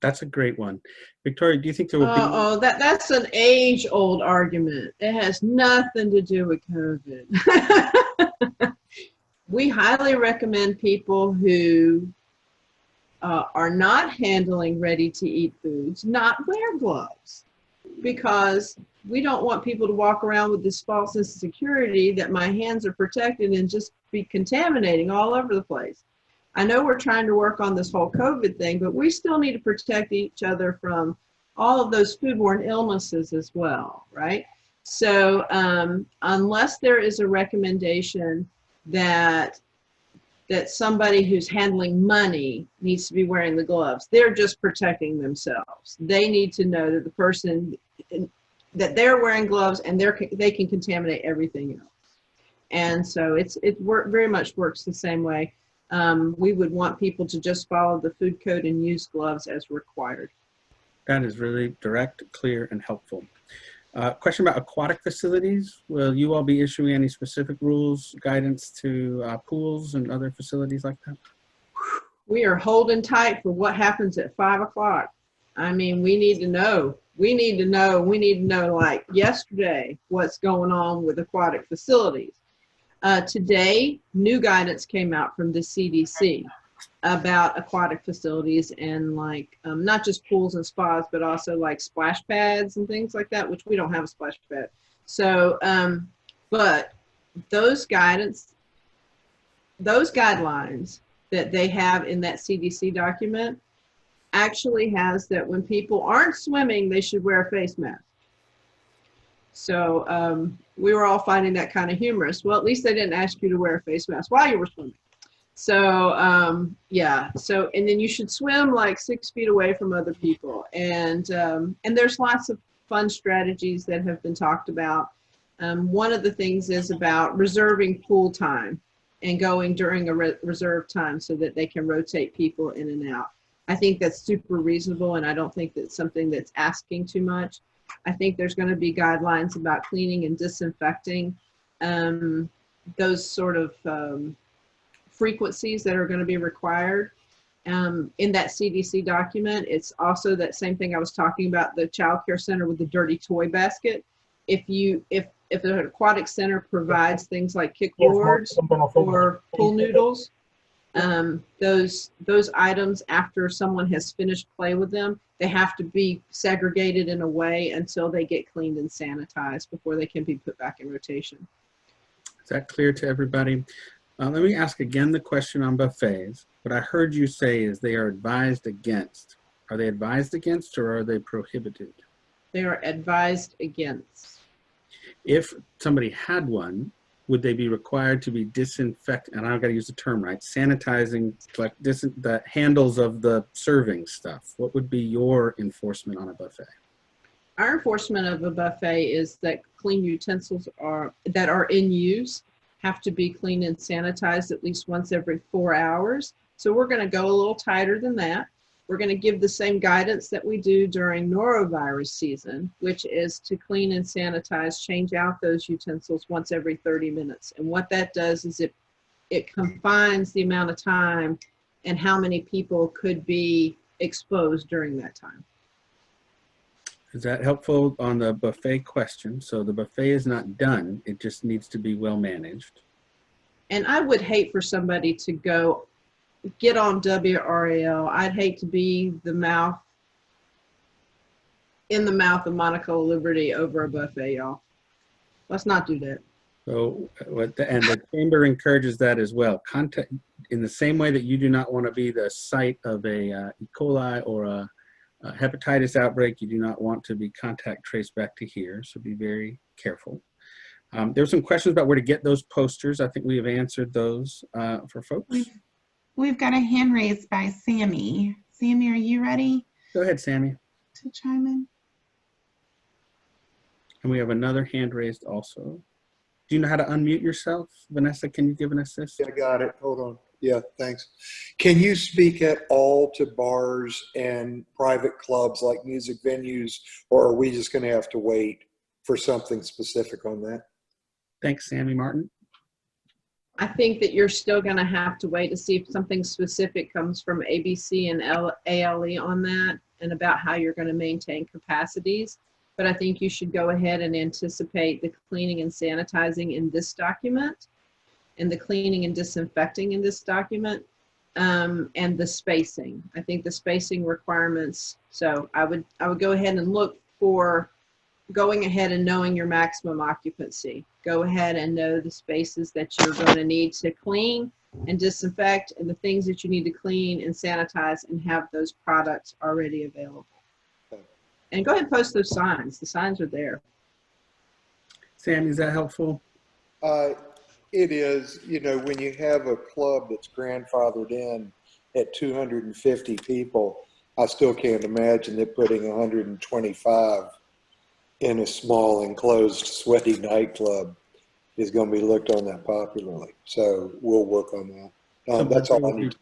That's a great one. Victoria, do you think there will be? That's an age-old argument. It has nothing to do with COVID. We highly recommend people who are not handling ready-to-eat foods not wear gloves, because we don't want people to walk around with this false sense of security that my hands are protected and just be contaminating all over the place. I know we're trying to work on this whole COVID thing, but we still need to protect each other from all of those foodborne illnesses as well, right? So unless there is a recommendation that somebody who's handling money needs to be wearing the gloves, they're just protecting themselves. They need to know that the person, that they're wearing gloves and they can contaminate everything else. And so very much works the same way. We would want people to just follow the food code and use gloves as required. That is really direct, clear, and helpful. Question about aquatic facilities. Will you all be issuing any specific rules, guidance to pools and other facilities like that? We are holding tight for what happens at 5 o'clock. I mean, we need to know. We need to know like yesterday what's going on with aquatic facilities. Today, new guidance came out from the CDC about aquatic facilities and like not just pools and spas, but also like splash pads and things like that, which we don't have a splash pad. So, but those guidelines that they have in that CDC document actually has that when people aren't swimming, they should wear a face mask. So we were all finding that kind of humorous. Well, at least they didn't ask you to wear a face mask while you were swimming. So yeah, so and then you should swim like 6 feet away from other people. And there's lots of fun strategies that have been talked about. One of the things is about reserving pool time and going during a reserved time so that they can rotate people in and out. I think that's super reasonable, and I don't think that's something that's asking too much. I think there's going to be guidelines about cleaning and disinfecting those sort of frequencies that are going to be required. In that CDC document, it's also that same thing I was talking about, the child care center with the dirty toy basket. If an aquatic center provides things like kickboards or pool noodles, those items, after someone has finished play with them, they have to be segregated in a way until they get cleaned and sanitized before they can be put back in rotation. Is that clear to everybody? Let me ask again the question on buffets. What I heard you say is they are advised against. Are they advised against or are they prohibited? They are advised against. If somebody had one, would they be required to be disinfecting, and I've got to use the term right, sanitizing like the handles of the serving stuff? What would be your enforcement on a buffet? Our enforcement of a buffet is that clean utensils that are in use have to be cleaned and sanitized at least once every 4 hours. So we're going to go a little tighter than that. We're going to give the same guidance that we do during norovirus season, which is to clean and sanitize, change out those utensils once every 30 minutes. And what that does is it confines the amount of time and how many people could be exposed during that time. Is that helpful on the buffet question? So the buffet is not done, it just needs to be well managed. And I would hate for somebody to get on WRAL. I'd hate to be in the mouth of Monica Liberty over a buffet, y'all. Let's not do that. So, and the chamber encourages that as well. Contact, in the same way that you do not want to be the site of a E. coli or a hepatitis outbreak, you do not want to be contact traced back to here, so be very careful. There were some questions about where to get those posters. I think we have answered those for folks. We've got a hand raised by Sammy. Sammy, are you ready Go ahead, Sammy. to chime in? And we have another hand raised also. Do you know how to unmute yourself? Vanessa, can you give an assist? I got it. Hold on. Yeah, thanks. Can you speak at all to bars and private clubs like music venues, or are we just going to have to wait for something specific on that? Thanks, Sammy. Martin? I think that you're still going to have to wait to see if something specific comes from ABC and ALE on that. and about how you're going to maintain capacities. But I think you should go ahead and anticipate the cleaning and sanitizing in this document, and the cleaning and disinfecting in this document, and the spacing. I think the spacing requirements. So I would go ahead and look for going ahead and knowing your maximum occupancy. Go ahead and know the spaces that you're going to need to clean and disinfect, and the things that you need to clean and sanitize, and have those products already available. And go ahead and post those signs. The signs are there. Sam, is that helpful? It is, you know, when you have a club that's grandfathered in at 250 people, I still can't imagine that putting 125 in a small enclosed sweaty nightclub is going to be looked on that popularly. So we'll work on that. So That's all I need.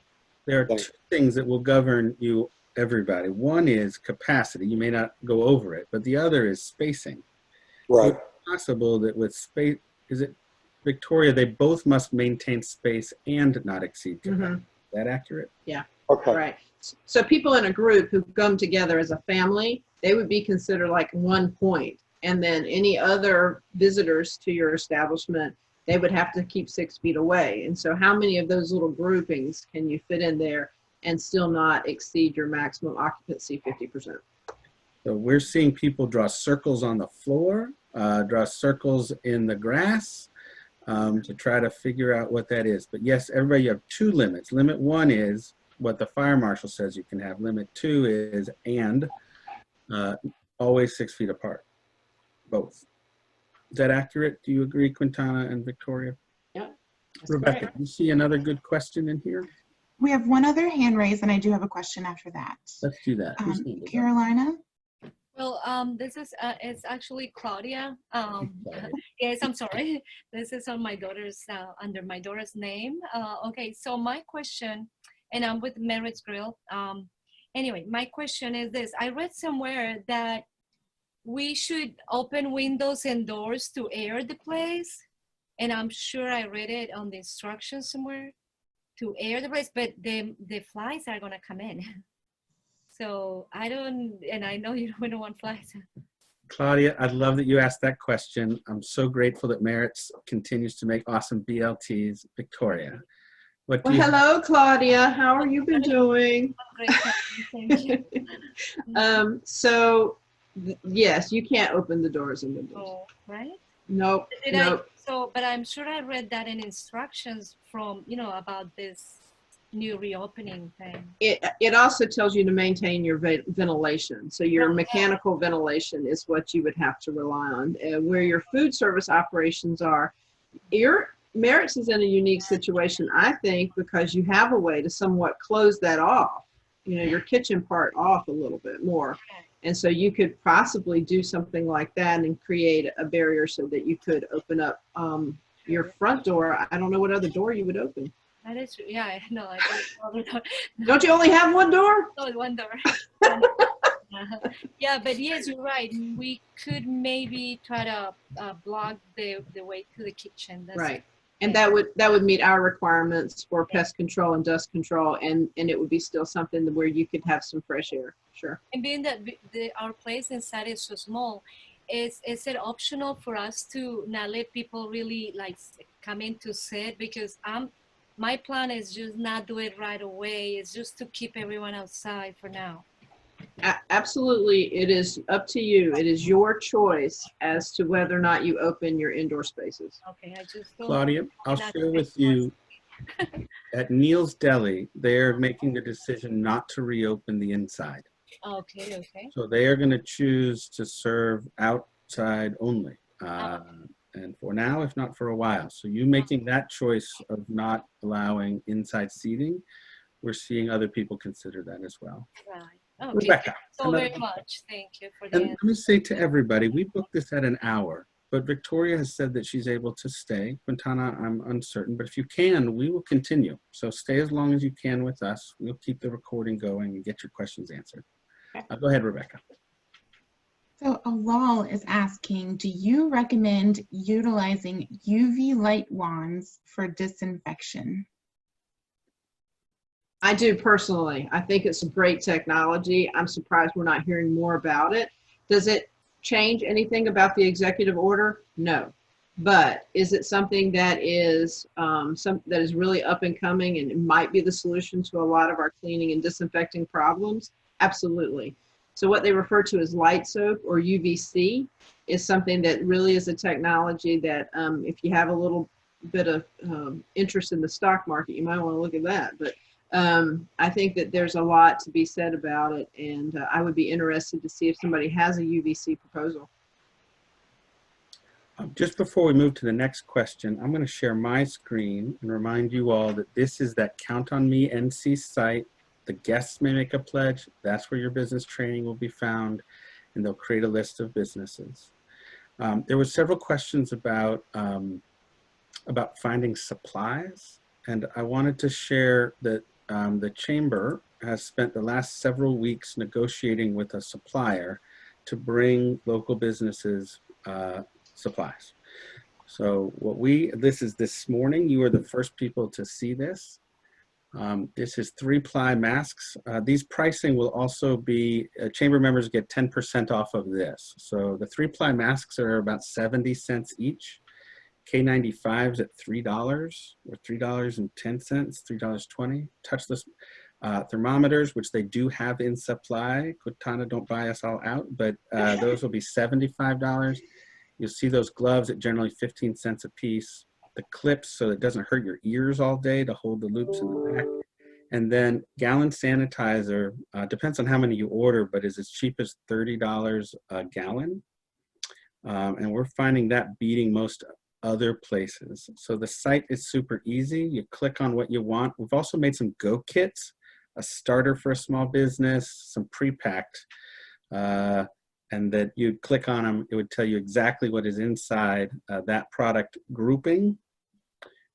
There are two things that will govern you, everybody. One is capacity. You may not go over it, but the other is spacing. Right. It's possible that with space, is it Victoria, they both must maintain space and not exceed capacity. Is that accurate? Yeah. Okay. Right. So people in a group who come together as a family, they would be considered like 1 point. And then any other visitors to your establishment, they would have to keep 6 feet away. And so how many of those little groupings can you fit in there and still not exceed your maximum occupancy 50%? So we're seeing people draw circles on the floor, draw circles in the grass, to try to figure out what that is. But yes, everybody, you have two limits. Limit 1 is what the fire marshal says you can have. Limit 2 is always 6 feet apart, both. Is that accurate? Do you agree, Quintana and Victoria? Yeah. Rebecca, correct. do you see another good question in here? We have one other hand raised, and I do have a question after that. Let's do that. Who's hand is up? Carolina? Well, this is it's actually Claudia. Yes, I'm sorry. This is on my daughter's under my daughter's name. Okay, so my question, and I'm with Merritt's Grill. Anyway, my question is this: I read somewhere that we should open windows and doors to air the place, and I'm sure I read it on the instructions somewhere to air the place, but the flies are gonna come in. So I don't, and I know you don't want flies. Claudia, I love that you asked that question. I'm so grateful that Merritt's continues to make awesome BLTs. Victoria, what do Well, you hello, Claudia. How are you been doing? Great, thank you. So yes, you can't open the doors and windows. Oh, right? Nope. Did Nope. but I'm sure I read that in instructions from, about this new reopening thing. It also tells you to maintain your ventilation. So your Yeah. mechanical ventilation is what you would have to rely on. Where your food service operations are, your Merritt's is in a unique situation, I think, because you have a way to somewhat close that off, your kitchen part off a little bit more. And so you could possibly do something like that and create a barrier so that you could open up your front door. I don't know what other door you would open. That is, yeah, I know. I don't, Don't you only have one door? no, one door. Yeah, but yes, you're right. We could maybe try to block the way to the kitchen. That's Right. And that would meet our requirements for pest control and dust control, and it would be still something where you could have some fresh air. Sure. And being that our place inside is so small, is it optional for us to not let people really like come in to sit? Because my plan is just not do it right away. It's just to keep everyone outside for now. Absolutely. It is up to you. It is your choice as to whether or not you open your indoor spaces. Okay, I just don't. Claudia, I'll share with you at Neil's Deli, they're making the decision not to reopen the inside. Okay, okay. So they are going to choose to serve outside only. And for now, if not for a while. So you making that choice of not allowing inside seating, we're seeing other people consider that as well. Right. Okay. Rebecca. So another- very much. Thank you for the And let me say to everybody, we booked this at an hour, but Victoria has said that she's able to stay. Quintana, I'm uncertain, but if you can, we will continue. So stay as long as you can with us. We'll keep the recording going and get your questions answered. Go ahead, Rebecca. So Alal is asking, do you recommend utilizing UV light wands for disinfection? I do personally. I think it's a great technology. I'm surprised we're not hearing more about it. Does it change anything about the executive order? No. But is it something that is that is really up and coming and it might be the solution to a lot of our cleaning and disinfecting problems? Absolutely. So what they refer to as light soap or UVC is something that really is a technology that if you have a little bit of interest in the stock market, you might want to look at that. But I think that there's a lot to be said about it, and I would be interested to see if somebody has a UVC proposal. Just before we move to the next question, I'm going to share my screen and remind you all that this is that Count on Me NC site. The guests may make a pledge. That's where your business training will be found, and they'll create a list of businesses. There were several questions about finding supplies, and I wanted to share that the Chamber has spent the last several weeks negotiating with a supplier to bring local businesses supplies. So this is this morning. You are the first people to see this. This is 3-ply masks. These pricing will also be, Chamber members get 10% off of this. So the 3-ply masks are about 70 cents each. K95s at $3 or $3.10, $3.20. Touchless thermometers, which they do have in supply. Quintana, don't buy us all out, but those will be $75. You'll see those gloves at generally 15 cents a piece. The clips so it doesn't hurt your ears all day to hold the loops in the back. And then gallon sanitizer, depends on how many you order, but is as cheap as $30 a gallon. And we're finding that beating most other places. So the site is super easy. You click on what you want. We've also made some go kits, a starter for a small business, some pre-packed, and that you'd click on them, it would tell you exactly what is inside that product grouping,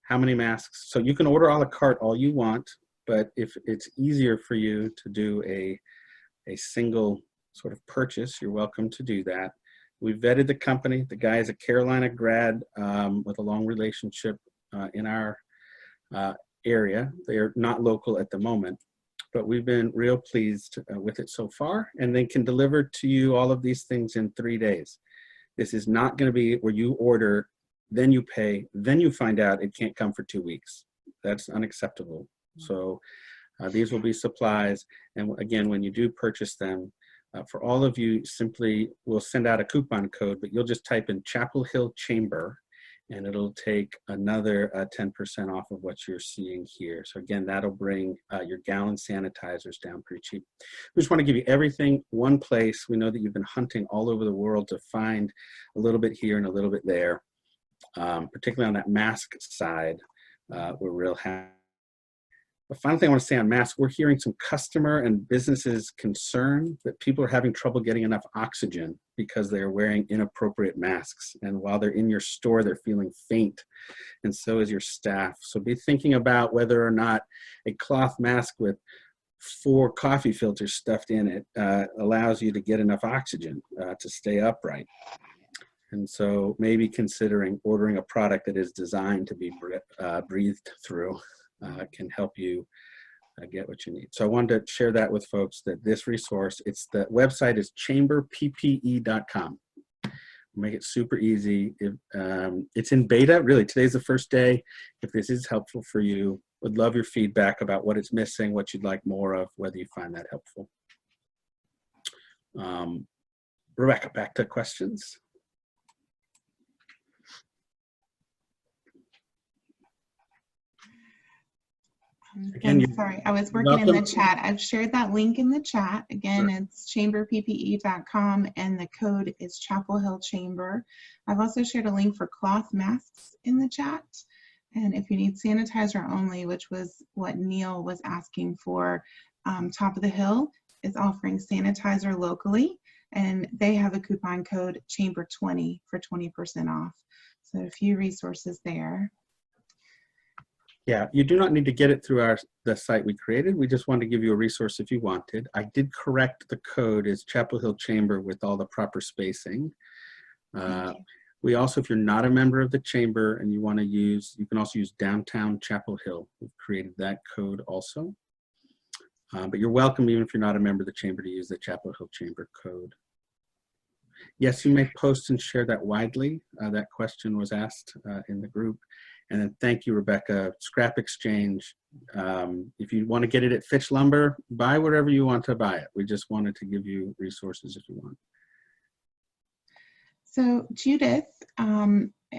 how many masks. So you can order a la carte all you want, but if it's easier for you to do a single sort of purchase, you're welcome to do that. We vetted the company. The guy is a Carolina grad with a long relationship in our area. They are not local at the moment, but we've been real pleased with it so far, and they can deliver to you all of these things in 3 days. This is not going to be where you order, then you pay, then you find out it can't come for 2 weeks. That's unacceptable. So these will be supplies, and again, when you do purchase them, for all of you, simply we'll send out a coupon code, but you'll just type in Chapel Hill Chamber, and it'll take another 10% off of what you're seeing here. So again, that'll bring your gallon sanitizers down pretty cheap. We just want to give you everything one place. We know that you've been hunting all over the world to find a little bit here and a little bit there, particularly on that mask side. We're real happy. The final thing I want to say on masks, we're hearing some customer and businesses concern that people are having trouble getting enough oxygen because they're wearing inappropriate masks. And while they're in your store, they're feeling faint, and so is your staff. So be thinking about whether or not a cloth mask with 4 coffee filters stuffed in it allows you to get enough oxygen to stay upright. And so maybe considering ordering a product that is designed to be breathed through. Can help you get what you need. So I wanted to share that with folks, that this resource, the website is chamberppe.com. Make it super easy. It's in beta, really. Today's the first day. If this is helpful for you, would love your feedback about what it's missing, what you'd like more of, whether you find that helpful. Rebecca, back to questions. Again, I'm sorry, I was working in the chat. I've shared that link in the chat. Again, it's chamberppe.com, and the code is Chapel Hill Chamber. I've also shared a link for cloth masks in the chat. And if you need sanitizer only, which was what Neil was asking for, Top of the Hill is offering sanitizer locally, and they have a coupon code Chamber20 for 20% off. So a few resources there. Yeah, you do not need to get it through the site we created. We just wanted to give you a resource if you wanted. I did correct the code as Chapel Hill Chamber with all the proper spacing. We also, if you're not a member of the chamber and you want to use, you can also use Downtown Chapel Hill. We've created that code also. But you're welcome, even if you're not a member of the chamber, to use the Chapel Hill Chamber code. Yes, you may post and share that widely. That question was asked in the group. And then thank you, Rebecca. Scrap exchange. If you want to get it at Fitch Lumber, buy wherever you want to buy it. We just wanted to give you resources if you want. So Judith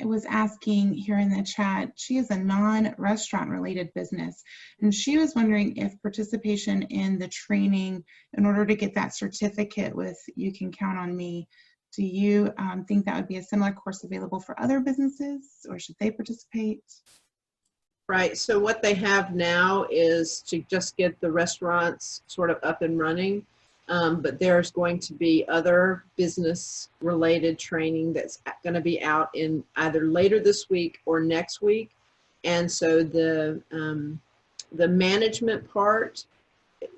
was asking here in the chat, she is a non-restaurant related business, and she was wondering if participation in the training in order to get that certificate with You Can Count on Me, do you think that would be a similar course available for other businesses, or should they participate? Right, so what they have now is to just get the restaurants sort of up and running. But there's going to be other business related training that's going to be out in either later this week or next week. And so the management part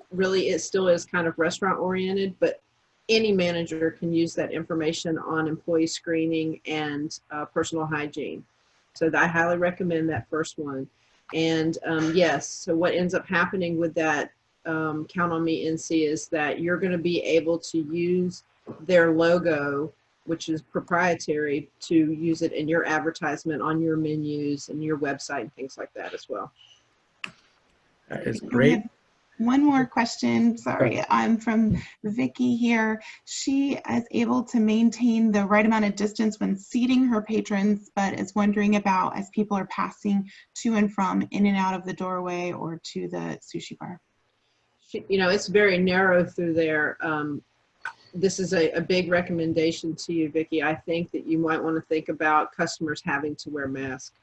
really, it still is kind of restaurant oriented, but any manager can use that information on employee screening and personal hygiene. So I highly recommend that first one. And yes, so what ends up happening with that Count on Me NC is that you're going to be able to use their logo, which is proprietary, to use it in your advertisement on your menus and your website and things like that as well. That is great. One more question, sorry, I'm from Vicky here. She is able to maintain the right amount of distance when seating her patrons, but is wondering about as people are passing to and from in and out of the doorway or to the sushi bar. You know, it's very narrow through there. This is a big recommendation to you, Vicki. I think that you might want to think about customers having to wear masks.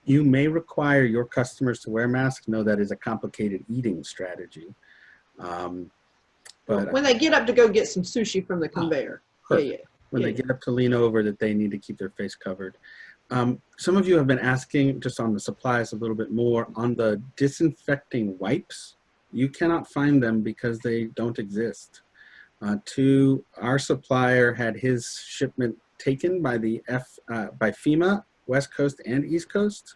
You may require your customers to wear masks. No, that is a complicated eating strategy. But when they get up to go get some sushi from the conveyor. When they get up to lean over, that they need to keep their face covered. Some of you have been asking just on the supplies a little bit more on the disinfecting wipes. You cannot find them because they don't exist. Our supplier had his shipment taken by by FEMA, West Coast and East Coast,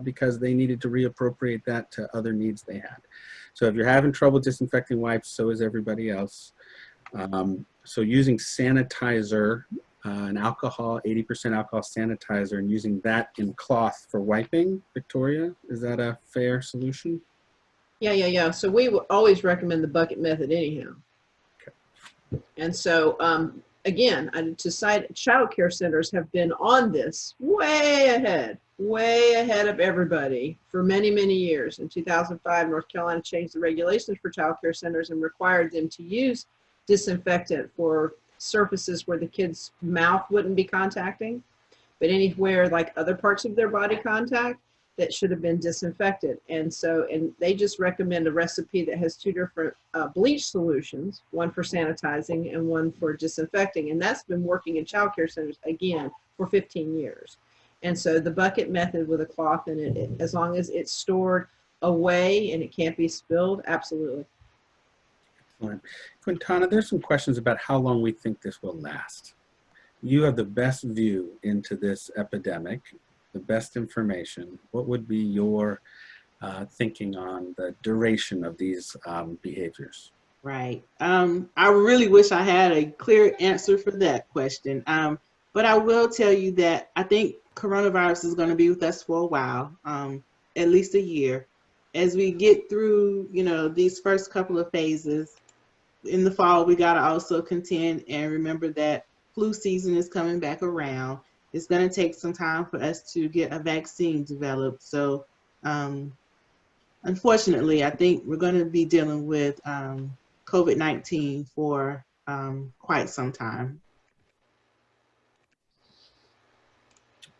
because they needed to reappropriate that to other needs they had. So if you're having trouble disinfecting wipes, so is everybody else. So using sanitizer, an alcohol, 80% alcohol sanitizer, and using that in cloth for wiping, Victoria, is that a fair solution? Yeah. So we will always recommend the bucket method anyhow. Okay. And so, again, to cite, child care centers have been on this way ahead of everybody for many, many years. In 2005, North Carolina changed the regulations for child care centers and required them to use disinfectant for surfaces where the kid's mouth wouldn't be contacting, but anywhere like other parts of their body contact that should have been disinfected. And they just recommend a recipe that has two different bleach solutions, one for sanitizing and one for disinfecting. And that's been working in child care centers, again, for 15 years. And so the bucket method with a cloth in it, as long as it's stored away and it can't be spilled, absolutely. Excellent. Quintana, there's some questions about how long we think this will last. You have the best view into this epidemic, the best information. What would be your thinking on the duration of these behaviors? Right. I really wish I had a clear answer for that question. But I will tell you that I think coronavirus is going to be with us for a while, at least a year. As we get through, these first couple of phases, in the fall, we got to also contend and remember that flu season is coming back around. It's going to take some time for us to get a vaccine developed. So unfortunately, I think we're going to be dealing with COVID-19 for quite some time.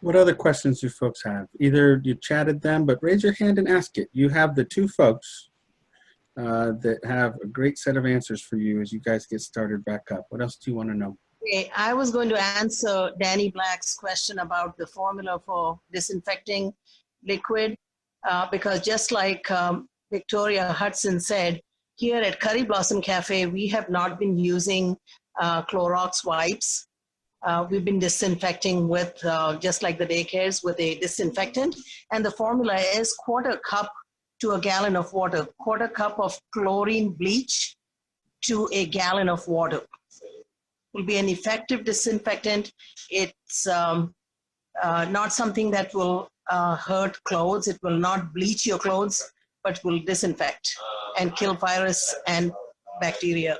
What other questions do folks have? Either you chatted them, but raise your hand and ask it. You have the two folks that have a great set of answers for you as you guys get started back up. What else do you want to know? Okay, I was going to answer Danny Black's question about the formula for disinfecting liquid, because just like Victoria Hudson said, here at Curry Blossom Cafe, we have not been using Clorox wipes. We've been disinfecting with, just like the daycares, with a disinfectant. And the formula is 1/4 cup to a gallon of water, quarter cup of chlorine bleach to a gallon of water. Will be an effective disinfectant. It's not something that will hurt clothes. It will not bleach your clothes, but will disinfect and kill virus and bacteria.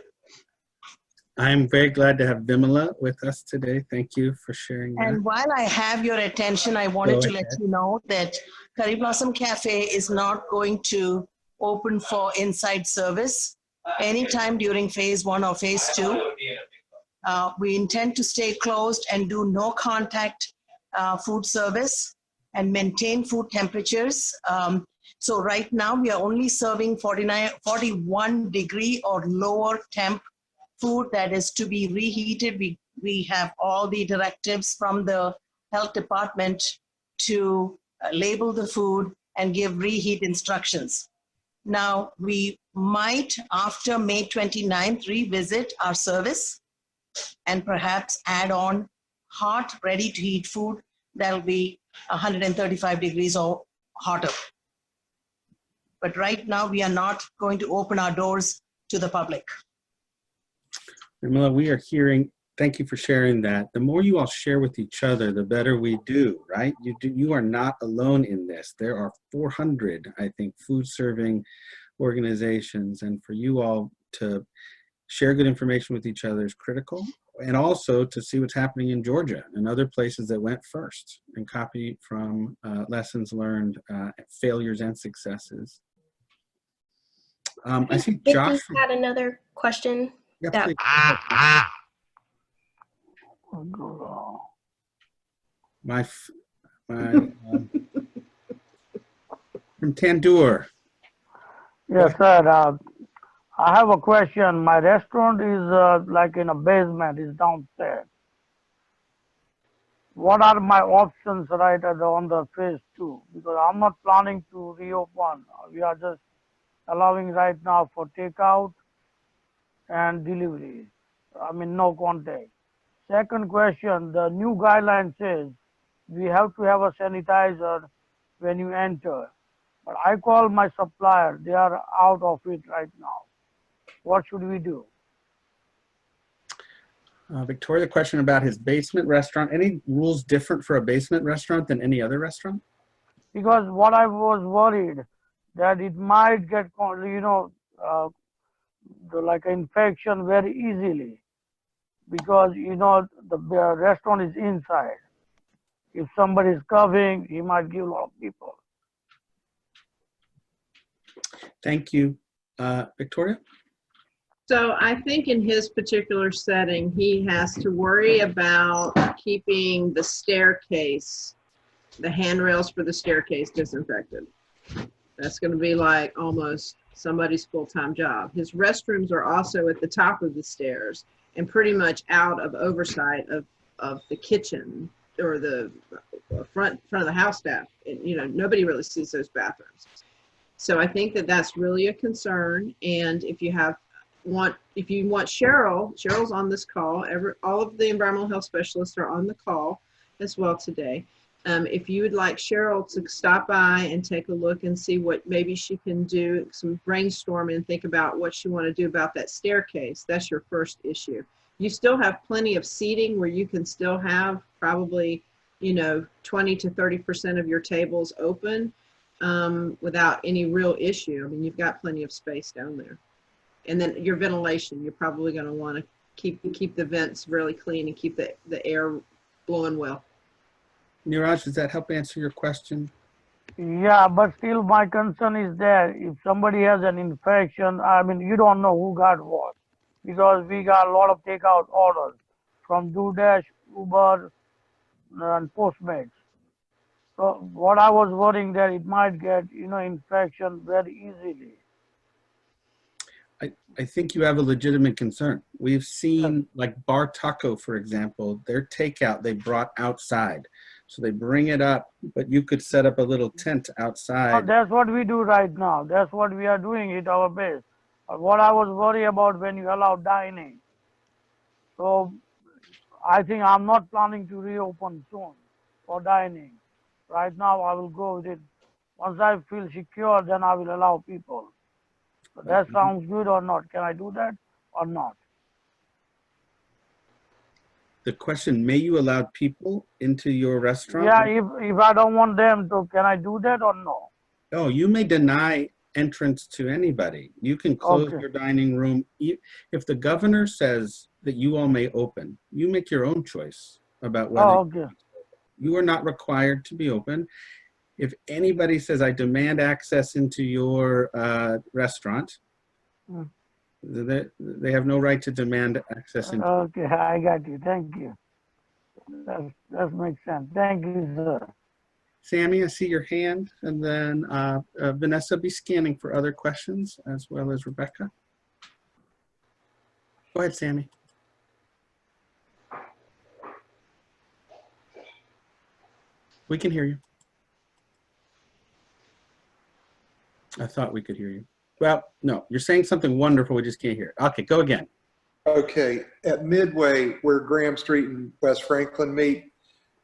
I'm very glad to have Vimala with us today. Thank you for sharing that. And while I have your attention, I wanted Go to let ahead. you know that Curry Blossom Cafe is not going to open for inside service anytime during phase 1 or phase 2. We intend to stay closed and do no contact food service and maintain food temperatures. So right now we are only serving 41 degree or lower temp food that is to be reheated. We have all the directives from the health department to label the food and give reheat instructions. Now we might, after May 29th, revisit our service and perhaps add on hot, ready to eat food that'll be 135 degrees or hotter. But right now we are not going to open our doors to the public. Vimala, we are hearing, thank you for sharing that. The more you all share with each other, the better we do, right? You are not alone in this. There are 400, I think, food serving organizations, and for you all to share good information with each other is critical, and also to see what's happening in Georgia and other places that went first and copy from lessons learned, failures and successes. I see Josh had another question. Yeah, that- please. My from Tandoor. Yes, sir. I have a question. My restaurant is like in a basement, is downstairs. What are my options right on the phase 2? Because I'm not planning to reopen. We are just allowing right now for takeout and delivery. I mean, no contact. Second question, the new guideline says we have to have a sanitizer when you enter. But I call my supplier, they are out of it right now. What should we do? Victoria, question about his basement restaurant. Any rules different for a basement restaurant than any other restaurant? Because what I was worried that it might get, like an infection very easily. Because, the restaurant is inside. If somebody is coughing, he might give a lot of people. Thank you. Victoria? So I think in his particular setting, he has to worry about keeping the staircase, the handrails for the staircase disinfected. That's going to be like almost somebody's full-time job. His restrooms are also at the top of the stairs and pretty much out of oversight of the kitchen or the front of the house staff. And, nobody really sees those bathrooms. So I think that that's really a concern. And if you want Cheryl's on this call. All of the environmental health specialists are on the call as well today. If you would like Cheryl to stop by and take a look and see what maybe she can do, some brainstorming and think about what you want to do about that staircase, that's your first issue. You still have plenty of seating where you can still have probably, 20 to 30% of your tables open without any real issue. I mean, you've got plenty of space down there. And then your ventilation, you're probably going to want to keep the vents really clean and keep the air blowing well. Niraj, does that help answer your question? Yeah, but still my concern is that if somebody has an infection, I mean, you don't know who got what. Because we got a lot of takeout orders from DoorDash, Uber, and Postmates. So what I was worrying that it might get, infection very easily. I think you have a legitimate concern. We've seen like Bar Taco, for example, their takeout they brought outside. So they bring it up, but you could set up a little tent outside. That's what we do right now. That's what we are doing at our base. What I was worried about when you allow dining. So I think I'm not planning to reopen soon for dining. Right now I will go with it Once I feel secure, then I will allow people. So that sounds good or not? Can I do that or not? The question, may you allow people into your restaurant? Yeah, if I don't want them to, can I do that or no? Oh, you may deny entrance to anybody. You can close Okay. your dining room. If the governor says that you all may open, you make your own choice about whether Oh, okay. you are not required to be open. If anybody says, I demand access into your restaurant, Hmm. they have no right to demand access into. Okay, I got you. Thank you. That makes sense. Thank you, sir. Sammy, I see your hand, and then Vanessa, be scanning for other questions, as well as Rebecca. Go ahead, Sammy. We can hear you. I thought we could hear you. Well, no, you're saying something wonderful, we just can't hear it. Okay, go again. Okay, at Midway, where Graham Street and West Franklin meet,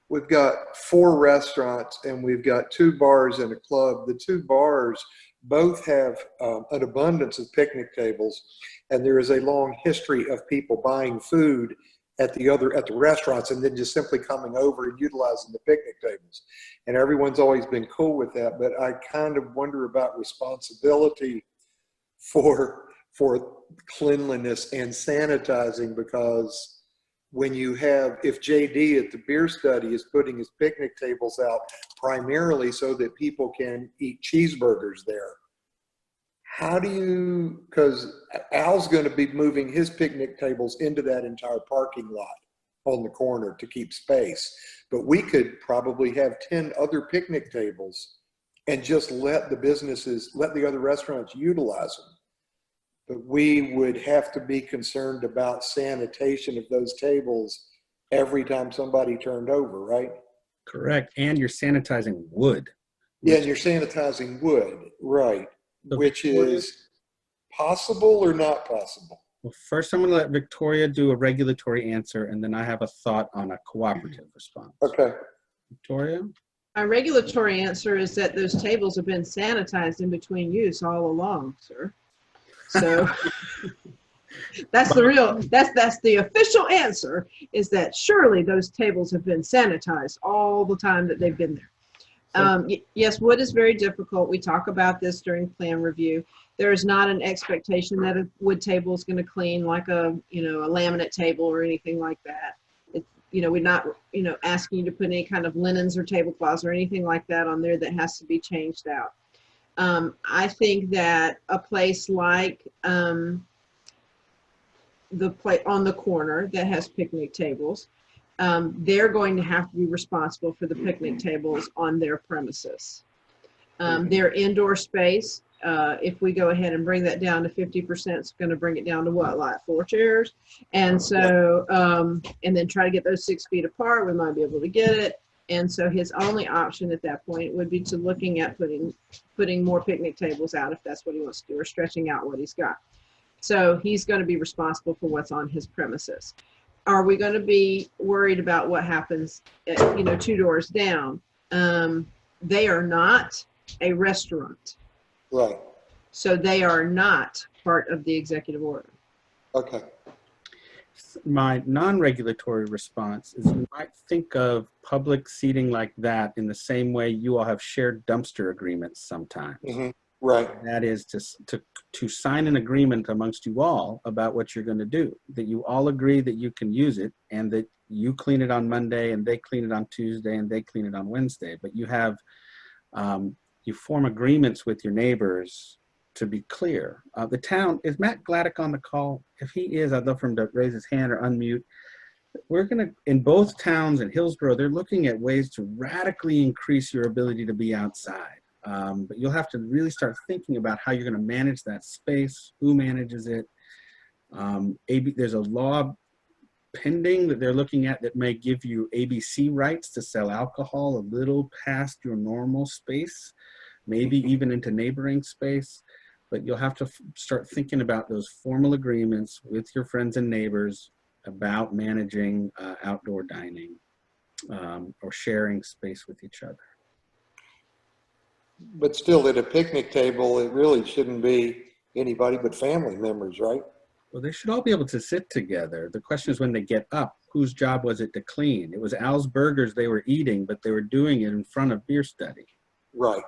we've got 4 restaurants and we've got 2 bars and a club. The 2 bars both have an abundance of picnic tables, and there is a long history of people buying food at the restaurants and then just simply coming over and utilizing the picnic tables. And everyone's always been cool with that, but I kind of wonder about responsibility for cleanliness and sanitizing, because when you have, if JD at the beer study is putting his picnic tables out primarily so that people can eat cheeseburgers there, how do you, because Al's going to be moving his picnic tables into that entire parking lot on the corner to keep space, but we could probably have 10 other picnic tables and just let the other restaurants utilize them. But we would have to be concerned about sanitation of those tables every time somebody turned over, right? Correct, and you're sanitizing wood. Yeah, and you're sanitizing wood, right, So which Victoria- is possible or not possible? Well, first I'm going to let Victoria do a regulatory answer, and then I have a thought on a cooperative response. Okay. Victoria? My regulatory answer is that those tables have been sanitized in between use all along, sir. So that's the official answer, is that surely those tables have been sanitized all the time that they've been there. Yes, wood is very difficult. We talk about this during plan review. There is not an expectation that a wood table is going to clean like a laminate table or anything like that. We're not, asking you to put any kind of linens or tablecloths or anything like that on there that has to be changed out. I think that a place like the place on the corner that has picnic tables, they're going to have to be responsible for the picnic tables on their premises. Their indoor space, if we go ahead and bring that down to 50%, it's going to bring it down to what, like 4 chairs? And so, and then try to get those 6 feet apart, we might be able to get it. And so his only option at that point would be to looking at putting more picnic tables out if that's what he wants to do, or stretching out what he's got. So he's going to be responsible for what's on his premises. Are we going to be worried about what happens at, 2 doors down? They are not a restaurant. Right. So they are not part of the executive order. Okay. My non-regulatory response is you might think of public seating like that in the same way you all have shared dumpster agreements sometimes. Mm-hmm. Right. That is to sign an agreement amongst you all about what you're going to do, that you all agree that you can use it, and that you clean it on Monday and they clean it on Tuesday and they clean it on Wednesday. But you have, you form agreements with your neighbors to be clear. The town, is Matt Gladdick on the call? If he is, I'd love for him to raise his hand or unmute. We're going to, in both towns and Hillsborough, they're looking at ways to radically increase your ability to be outside. But you'll have to really start thinking about how you're going to manage that space, who manages it. There's a law pending that they're looking at that may give you ABC rights to sell alcohol a little past your normal space, maybe even into neighboring space. But you'll have to start thinking about those formal agreements with your friends and neighbors about managing outdoor dining or sharing space with each other. But still, at a picnic table, it really shouldn't be anybody but family members, right? Well, they should all be able to sit together. The question is when they get up, whose job was it to clean? It was Al's Burgers they were eating, but they were doing it in front of beer study. Right.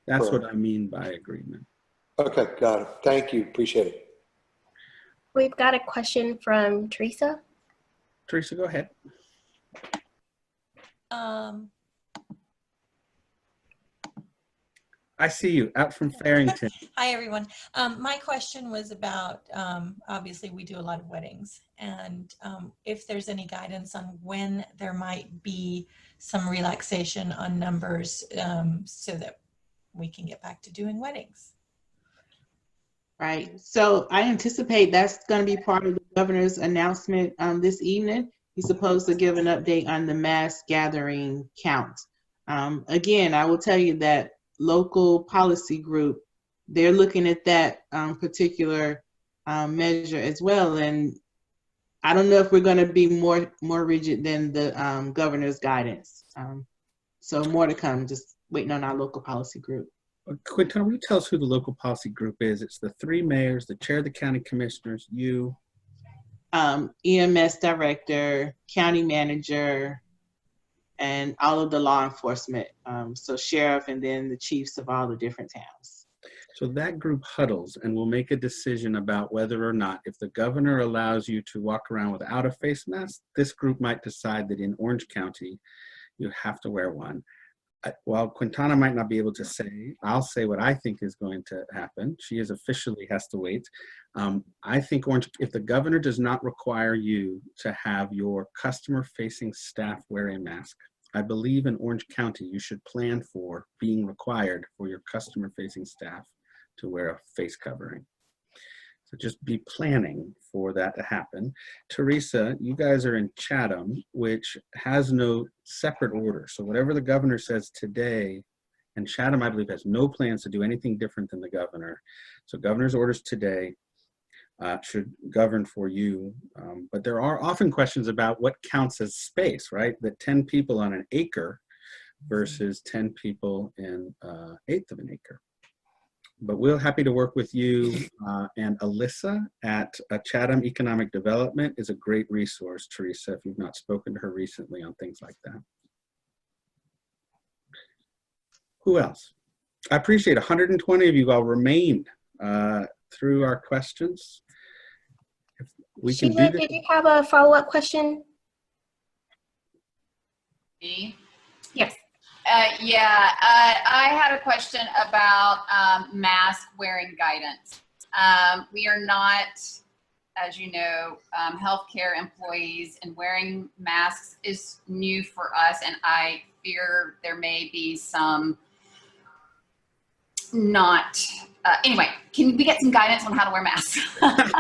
That's Correct. what I mean by agreement. Okay, got it. Thank you. Appreciate it. We've got a question from Teresa. Teresa, go ahead. I see you out from Farrington. Hi, everyone. My question was about, obviously, we do a lot of weddings, and if there's any guidance on when there might be some relaxation on numbers so that we can get back to doing weddings. Right. So I anticipate that's going to be part of the governor's announcement this evening. He's supposed to give an update on the mass gathering count. Again, I will tell you that local policy group, they're looking at that particular measure as well. And I don't know if we're going to be more rigid than the governor's guidance. So more to come, just waiting on our local policy group. Quintana, will you tell us who the local policy group is? It's the 3 mayors, the chair of the county commissioners, you. EMS director, county manager, and all of the law enforcement. So sheriff and then the chiefs of all the different towns. So that group huddles and will make a decision about whether or not, if the governor allows you to walk around without a face mask, this group might decide that in Orange County, you have to wear one. While Quintana might not be able to say, I'll say what I think is going to happen. She officially has to wait. I think if the governor does not require you to have your customer-facing staff wear a mask, I believe in Orange County you should plan for being required for your customer-facing staff to wear a face covering. So just be planning for that to happen. Teresa, you guys are in Chatham, which has no separate order. So whatever the governor says today, and Chatham, I believe, has no plans to do anything different than the governor. So governor's orders today should govern for you. But there are often questions about what counts as space, right? That 10 people on an acre versus 10 people in an eighth of an acre. But we're happy to work with you, and Alyssa at Chatham Economic Development is a great resource, Teresa, if you've not spoken to her recently on things like that. Who else? I appreciate 120 of you all remained through our questions. If we can Sheila, do did this. you have a follow-up question? Me? Yes. Yeah, I had a question about mask wearing guidance. We are not, as you know, healthcare employees, and wearing masks is new for us, and I fear there may be some anyway, can we get some guidance on how to wear masks? In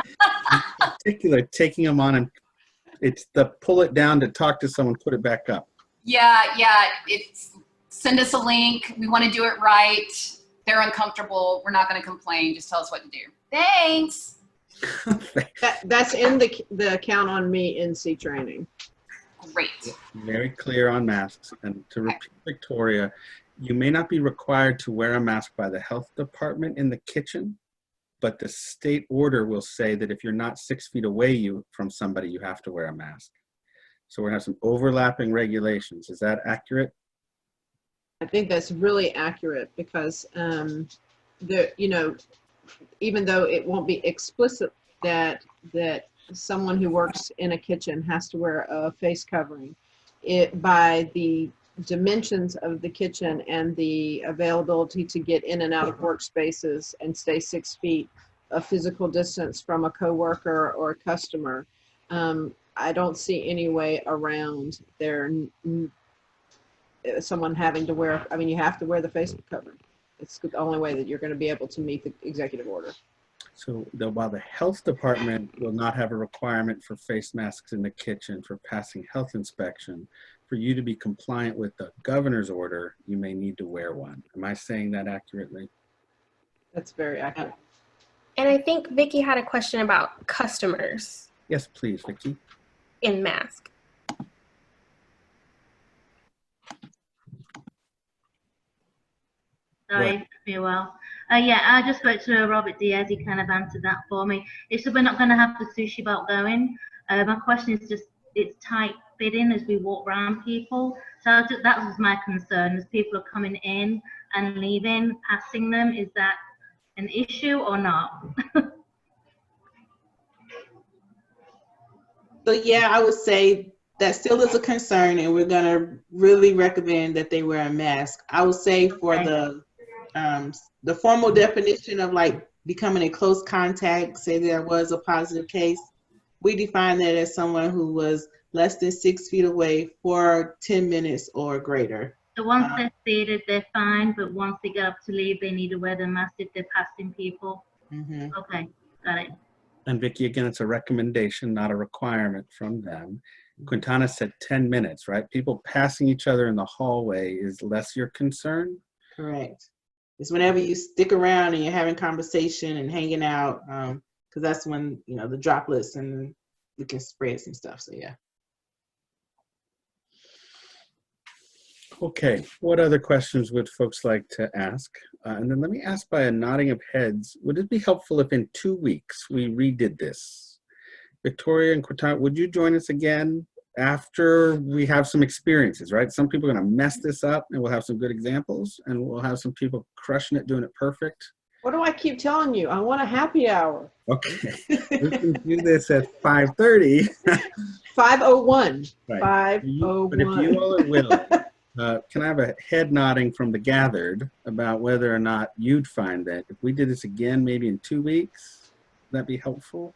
particular, taking them on, and it's the pull it down to talk to someone, put it back up. Yeah, send us a link. We want to do it right. They're uncomfortable. We're not going to complain. Just tell us what to do. Thanks. That's in the Count on Me NC training. Great. Very clear on masks. And to repeat, Victoria, you may not be required to wear a mask by the health department in the kitchen, but the state order will say that if you're not 6 feet away from somebody, you have to wear a mask. So we're gonna have some overlapping regulations. Is that accurate? I think that's really accurate because even though it won't be explicit that someone who works in a kitchen has to wear a face covering, by the dimensions of the kitchen and the availability to get in and out of workspaces and stay 6 feet of physical distance from a coworker or a customer, I don't see any way around someone having to wear, you have to wear the face covering. It's the only way that you're going to be able to meet the executive order. So while the health department will not have a requirement for face masks in the kitchen for passing health inspection, for you to be compliant with the governor's order, you may need to wear one. Am I saying that accurately? That's very accurate. And I think Vicky had a question about customers Yes, please, Vicki. in mask. Sorry, Right. it took me a while. Yeah, I just spoke to Robert Diaz. He kind of answered that for me. It's that we're not going to have the sushi belt going. My question is just, it's tight fitting as we walk around people. So that was my concern, as people are coming in and leaving, passing them. Is that an issue or not? So yeah, I would say that still is a concern, and we're gonna really recommend that they wear a mask. I would say for the formal definition of like becoming a close contact, say there was a positive case, we define that as someone who was less than 6 feet away for 10 minutes or greater. So once they're seated, they're fine, but once they get up to leave, they need to wear the mask if they're passing people. Okay, got it. And Vicky, again, it's a recommendation, not a requirement from them. Quintana said 10 minutes, right? People passing each other in the hallway is less your concern? Correct. It's whenever you stick around and you're having conversation and hanging out, because that's when, you know, the droplets and we can spread some stuff. So yeah. Okay, what other questions would folks like to ask? And then let me ask by a nodding of heads, would it be helpful if in 2 weeks we redid this? Victoria and Quintana, would you join us again after we have some experiences, right? Some people are gonna mess this up and we'll have some good examples, and we'll have some people crushing it, doing it perfect. What do I keep telling you? I want a happy hour. Okay, we can do this at 5:30. 5:01. Right. 5:01. But if you all are willing, can I have a head nodding from the gathered about whether or not you'd find that if we did this again, maybe in 2 weeks, would that be helpful?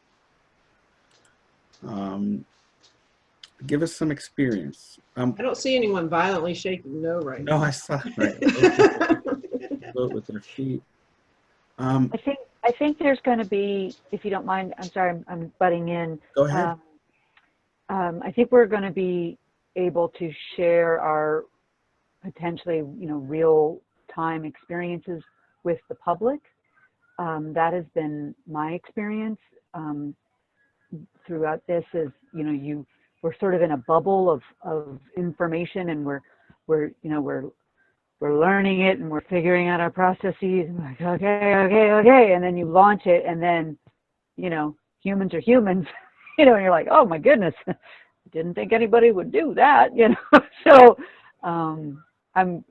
Give us some experience. I don't see anyone violently shaking no right now. No, I saw, right. Vote with their feet. I think there's going to be, if you don't mind, I'm sorry, I'm butting in. Go ahead. I think we're going to be able to share our potentially, you know, real-time experiences with the public. That has been my experience throughout this. Is, you know, we're sort of in a bubble of information, and we're learning it, and we're figuring out our processes. And like, okay, and then you launch it, and then, you know, humans are humans, you know, and you're like, oh my goodness, didn't think anybody would do that, you know. So I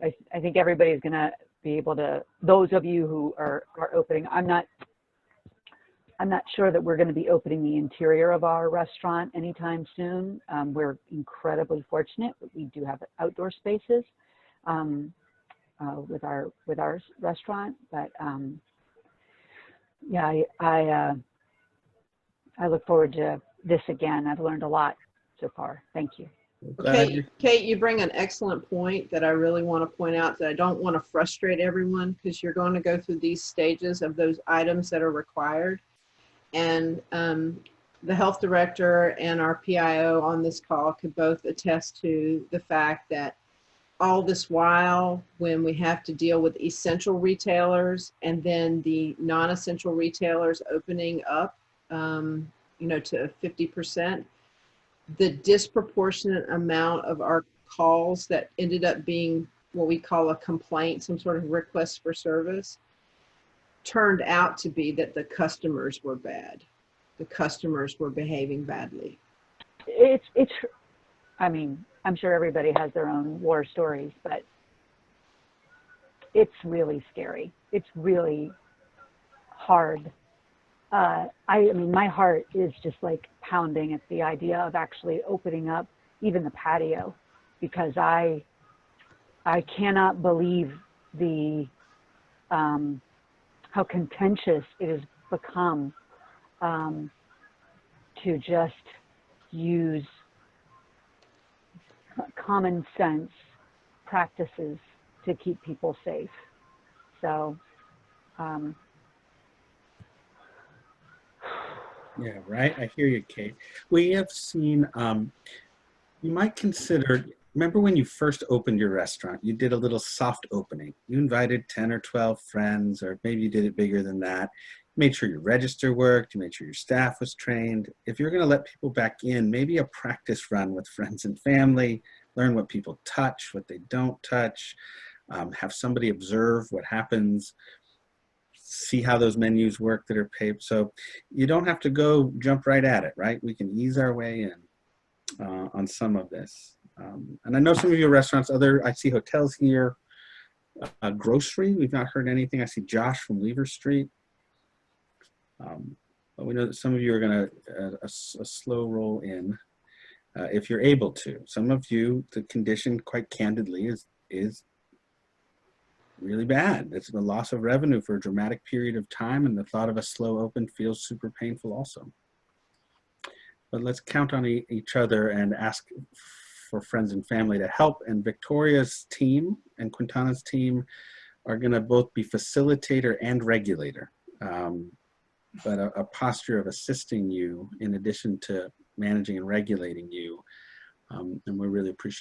think everybody's gonna be able to. Those of you who are opening, I'm not sure that we're going to be opening the interior of our restaurant anytime soon. We're incredibly fortunate that we do have outdoor spaces with our restaurant, but yeah, I look forward to this again. I've learned a lot so far. Thank you. Kate, you bring an excellent point that I really want to point out, that I don't want to frustrate everyone, because you're going to go through these stages of those items that are required. And the health director and our PIO on this call could both attest to the fact that all this while, when we have to deal with essential retailers and then the non-essential retailers opening up, you know, to 50%, the disproportionate amount of our calls that ended up being what we call a complaint, some sort of request for service, turned out to be that the customers were bad. The customers were behaving badly. I mean, I'm sure everybody has their own war stories, but it's really scary. It's really hard. I mean, my heart is just like pounding at the idea of actually opening up even the patio, because I cannot believe the how contentious it has become to just use common sense practices to keep people safe. So Yeah, right. I hear you, Kate. We have seen, you might consider, remember when you first opened your restaurant, you did a little soft opening. You invited 10 or 12 friends, or maybe you did it bigger than that. You made sure your register worked, you made sure your staff was trained. If you're going to let people back in, maybe a practice run with friends and family, learn what people touch, what they don't touch. have somebody observe what happens, see how those menus work that are paid. So you don't have to go jump right at it, right? We can ease our way in on some of this. And I know some of your restaurants, I see hotels here, grocery, we've not heard anything. I see Josh from Lever Street. But we know that some of you are going to a slow roll in if you're able to. Some of you, the condition, quite candidly, is really bad. It's the loss of revenue for a dramatic period of time, and the thought of a slow open feels super painful also. But let's count on each other and ask for friends and family to help. And Victoria's team and Quintana's team are going to both be facilitator and regulator, but a posture of assisting you in addition to managing and regulating you. And we really appreciate